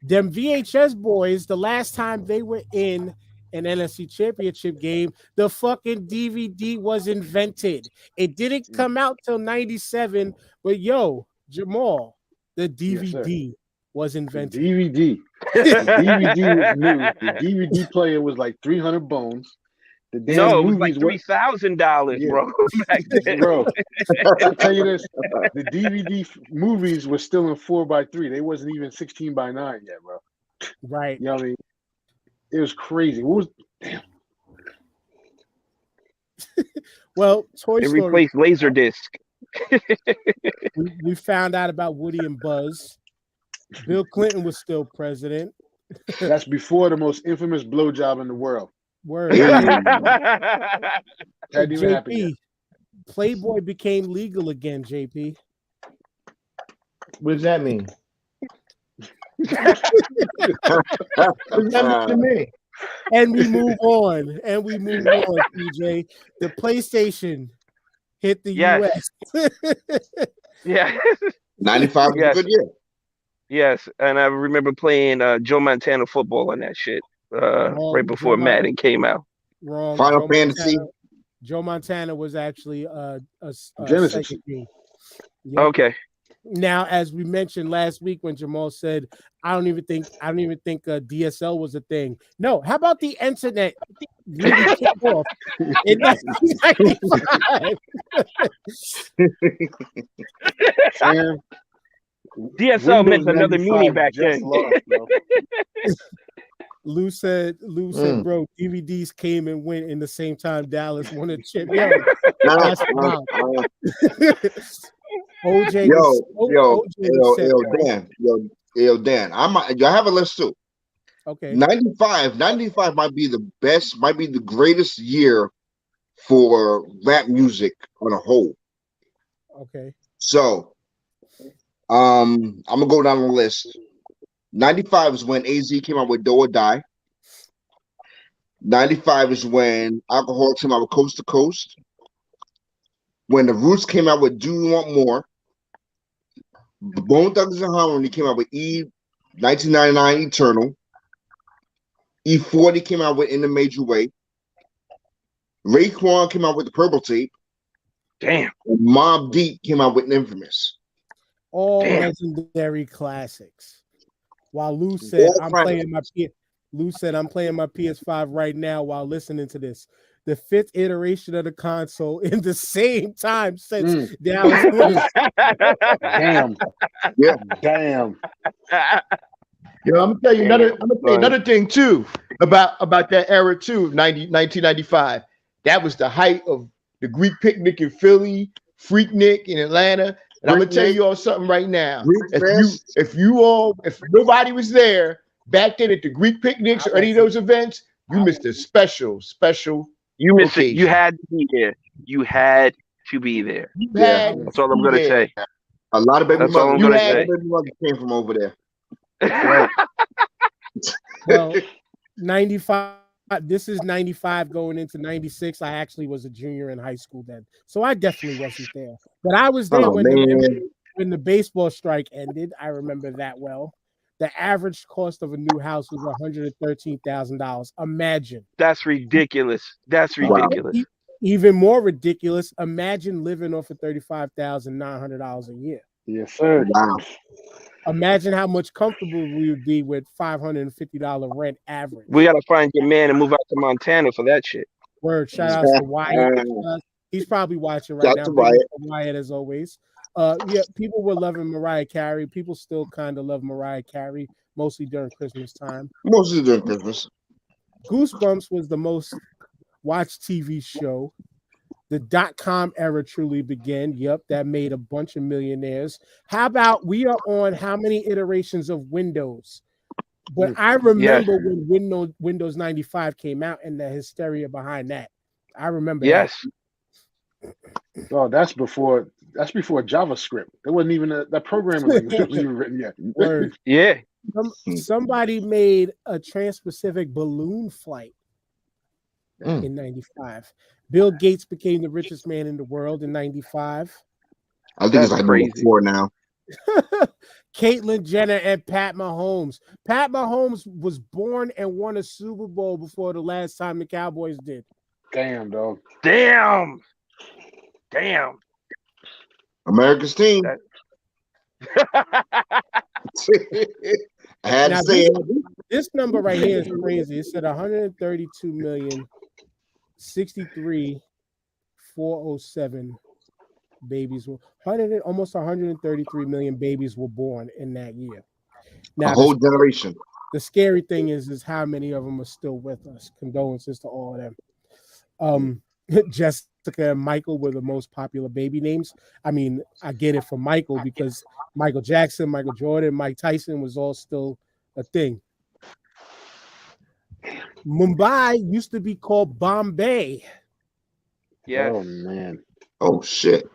Them VHS boys, the last time they were in an NFC championship game, the fucking DVD was invented. It didn't come out till 97, but yo, Jamal, the DVD was invented. The DVD was new. The DVD player was like 300 bones. The damn it was like $3,000, bro. Back then. Bro, I'll tell you this: the DVD movies were still in 4:3. They wasn't even 16:9 yet, bro. Right. You know what I mean? It was crazy. What was damn? Well, Toy Story replaced Laserdisc. we found out about Woody and Buzz. Bill Clinton was still president. That's before the most infamous blowjob in the world. Word. JP, Playboy became legal again, JP. What does that mean? What does that mean to me? And we move on. PJ. The PlayStation hit the US. Yeah. 95 was a good year. Yes, and I remember playing Joe Montana football on that shit right before Madden came out. Wrong. Final Fantasy. Joe Montana was actually a Genesis. second game. Yep. Okay. Now, as we mentioned last week when Jamal said, I don't even think DSL was a thing. No, how about the internet really kicked off in 1995? DSL meant another meaning back then. Lou said, bro, DVDs came and went in the same time Dallas won a chip. Yo, that's wild. OJ, Dan. I have a list too. Okay. 95 might be the best, might be the greatest year for rap music on a whole. Okay. So, I'm gonna go down the list. 95 is when AZ came out with Do or Die. 95 is when Alcohol came out with Coast to Coast. When the Roots came out with Do You Want More. Bone Thugs and Harmony came out with 1999 Eternal. E40 came out with In a Major Way. Raekwon came out with the Purple Tape. Damn. Mobb Deep came out with Infamous. All legendary classics. While Lou said, I'm playing my PS5 right now while listening to this. The 5th iteration of the console in the same time since Dallas. Damn. Yeah. Damn. Yo, I'm gonna tell you another thing too about that era too, 1995. That was the height of the Greek Picnic in Philly, Freaknik in Atlanta. And I'm gonna tell you all something right now. If nobody was there back then at the Greek picnics or any of those events, you missed a special. You missed it. You had to be there. You had to be there. That's all I'm gonna say. A lot of baby mothers came from over there. Well, 95. This is 95 going into 96. I actually was a junior in high school then, so I definitely wasn't there. But I was there when the baseball strike ended. I remember that well. The average cost of a new house was $113,000. Imagine. That's ridiculous. Ridiculous. Even more ridiculous. Imagine living off of $35,900 a year. Yes, sir. Wow. Imagine how much comfortable we would be with $550 rent average. We gotta find your man and move out to Montana for that shit. Word. Shout out to Wyatt. He's probably watching right now. Wyatt, as always. Yeah, people were loving Mariah Carey. People still kind of love Mariah Carey, mostly during Christmas time. Mostly during Christmas. Goosebumps was the most watched TV show. The .com era truly began. Yep, that made a bunch of millionaires. How about we are on how many iterations of Windows? But I remember when Windows 95 came out and the hysteria behind that. I remember that. Oh, that's before JavaScript. There wasn't even that programming language wasn't even written yet. Word. Yeah. Somebody made a trans-Pacific balloon flight in 95. Bill Gates became the richest man in the world in 95. I think it's like crazy. 4 now. Caitlyn Jenner and Pat Mahomes. Pat Mahomes was born and won a Super Bowl before the last time the Cowboys did. Damn, dog. Damn. America's team. I had to say it. This number right here is crazy. It said 132,063,407 babies were almost 133 million babies were born in that year. Now, a whole generation. The scary thing is how many of them are still with us. Condolences to all of them. Jessica and Michael were the most popular baby names. I mean, I get it for Michael because Michael Jackson, Michael Jordan, Mike Tyson was all still a thing. Mumbai used to be called Bombay. Yes. Oh, man. Oh, shit.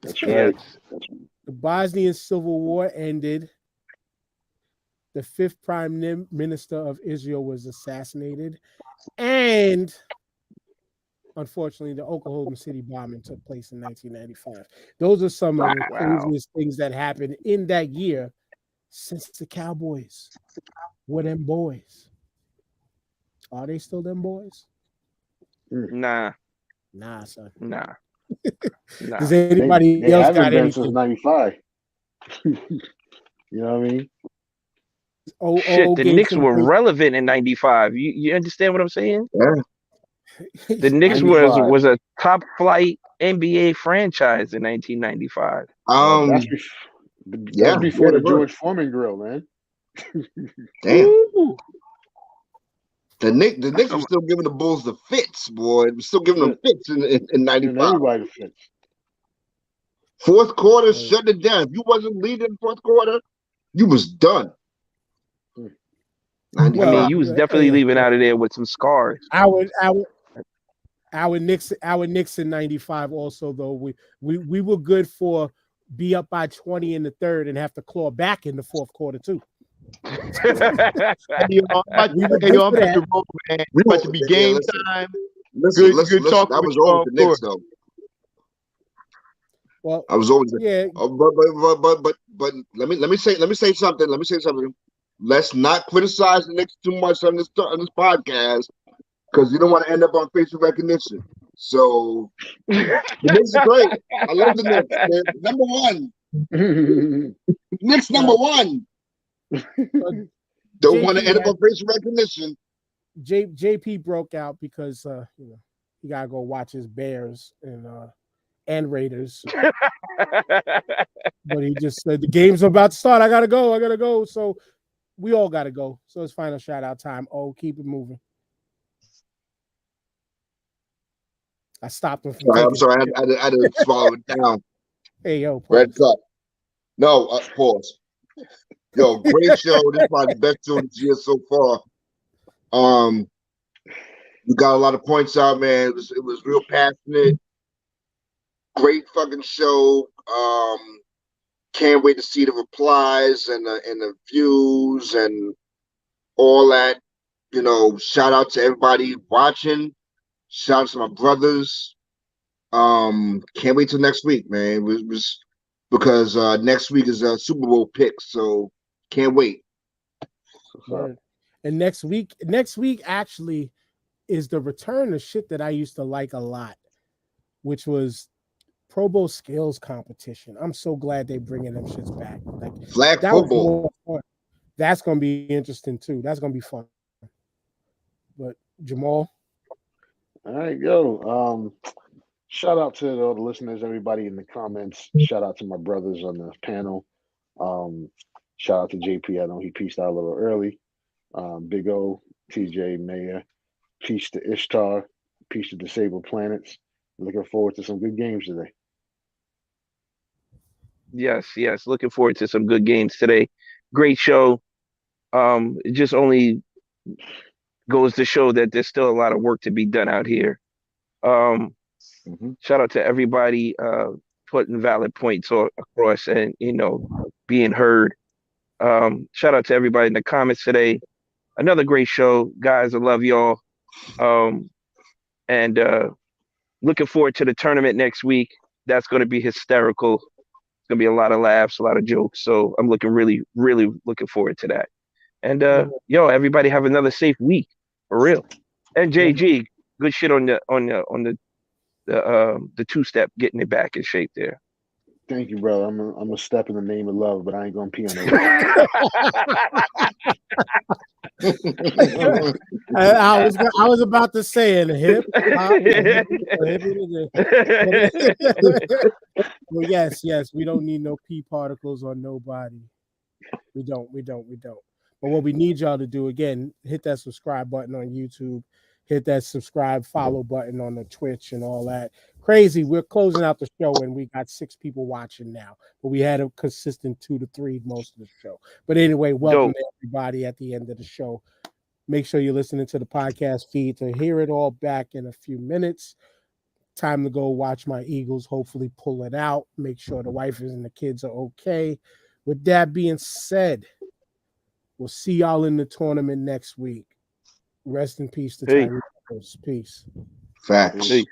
That's right. The Bosnian Civil War ended. The 5th Prime Minister of Israel was assassinated. And unfortunately, the Oklahoma City bombing took place in 1995. Those are some of the craziest things that happened in that year since the Cowboys were them boys. Are they still them boys? Nah, son. Nah. Does anybody they else haven't got been anything? since 95. You know what I mean? Shit, the Knicks were relevant in 95. You understand what I'm saying? Yeah. The Knicks was a top flight NBA franchise in 1995. That's before the George Foreman grill, man. Damn. Ooh. The Knicks were still giving the Bulls the fits, boy. It was still giving them fits in 95. Everybody fits. Fourth quarter, shut it down. If you wasn't leading fourth quarter, you was done. I mean, you was definitely leaving out of there with some scars. Our Knicks in 95 also, though, we were good for be up by 20 in the third and have to claw back in the fourth quarter too. We about to be game time. Listen, talk. I was always the Knicks, though. Well, I was always but let me say something. Let's not criticize the Knicks too much on this podcast because you don't want to end up on facial recognition. So the Knicks are great. I love the Knicks. They're number one. Knicks number one. Don't want to end up on facial recognition. JP broke out because he gotta go watch his Bears and Raiders. But he just said the game's about to start. I gotta go. So we all gotta go. So it's final shout out time. Oh, keep it moving. I stopped him. I'm sorry. I had to swallow it down. Hey, yo, pause. Red Cup. No, pause. Yo, great show. This is probably the best show of the year so far. You got a lot of points out, man. It was real passionate. Great fucking show. Can't wait to see the replies and the views and all that. You know, shout out to everybody watching. Shout out to my brothers. Can't wait till next week, man. It was because next week is a Super Bowl pick, so can't wait. And next week actually is the return of shit that I used to like a lot, which was Pro Bowl skills competition. I'm so glad they bringing them shits back. Like flag football. That's gonna be interesting too. That's gonna be fun. But Jamal. All right, yo. Shout out to all the listeners, everybody in the comments. Shout out to my brothers on the panel. Shout out to JP. I know he pieced out a little early. Big O, TJ, Mayor. Peace to Ishtar. Peace to Disabled Planets. Looking forward to some good games today. Yes. Looking forward to some good games today. Great show. It just only goes to show that there's still a lot of work to be done out here. Shout out to everybody putting valid points across and being heard. Shout out to everybody in the comments today. Another great show, guys. I love y'all. And looking forward to the tournament next week. That's going to be hysterical. It's going to be a lot of laughs, a lot of jokes. So I'm really, really looking forward to that. And everybody have another safe week for real. And JG, good shit on the two-step, getting it back in shape there. Thank you, brother. I'm a step in the name of love, but I ain't gonna pee on it. I was about to say in the hip. Well, yes, we don't need no pee particles on nobody. We don't. But what we need y'all to do, again, hit that subscribe button on YouTube, hit that subscribe, follow button on the Twitch and all that. Crazy. We're closing out the show and we got 6 people watching now, but we had a consistent 2 to 3 most of the show. But anyway, welcome to everybody at the end of the show. Make sure you're listening to the podcast feed to hear it all back in a few minutes. Time to go watch my Eagles, hopefully pull it out. Make sure the wife and the kids are okay. With that being said, we'll see y'all in the tournament next week. Rest in peace to Tyre Nichols. Peace. Facts. Peace.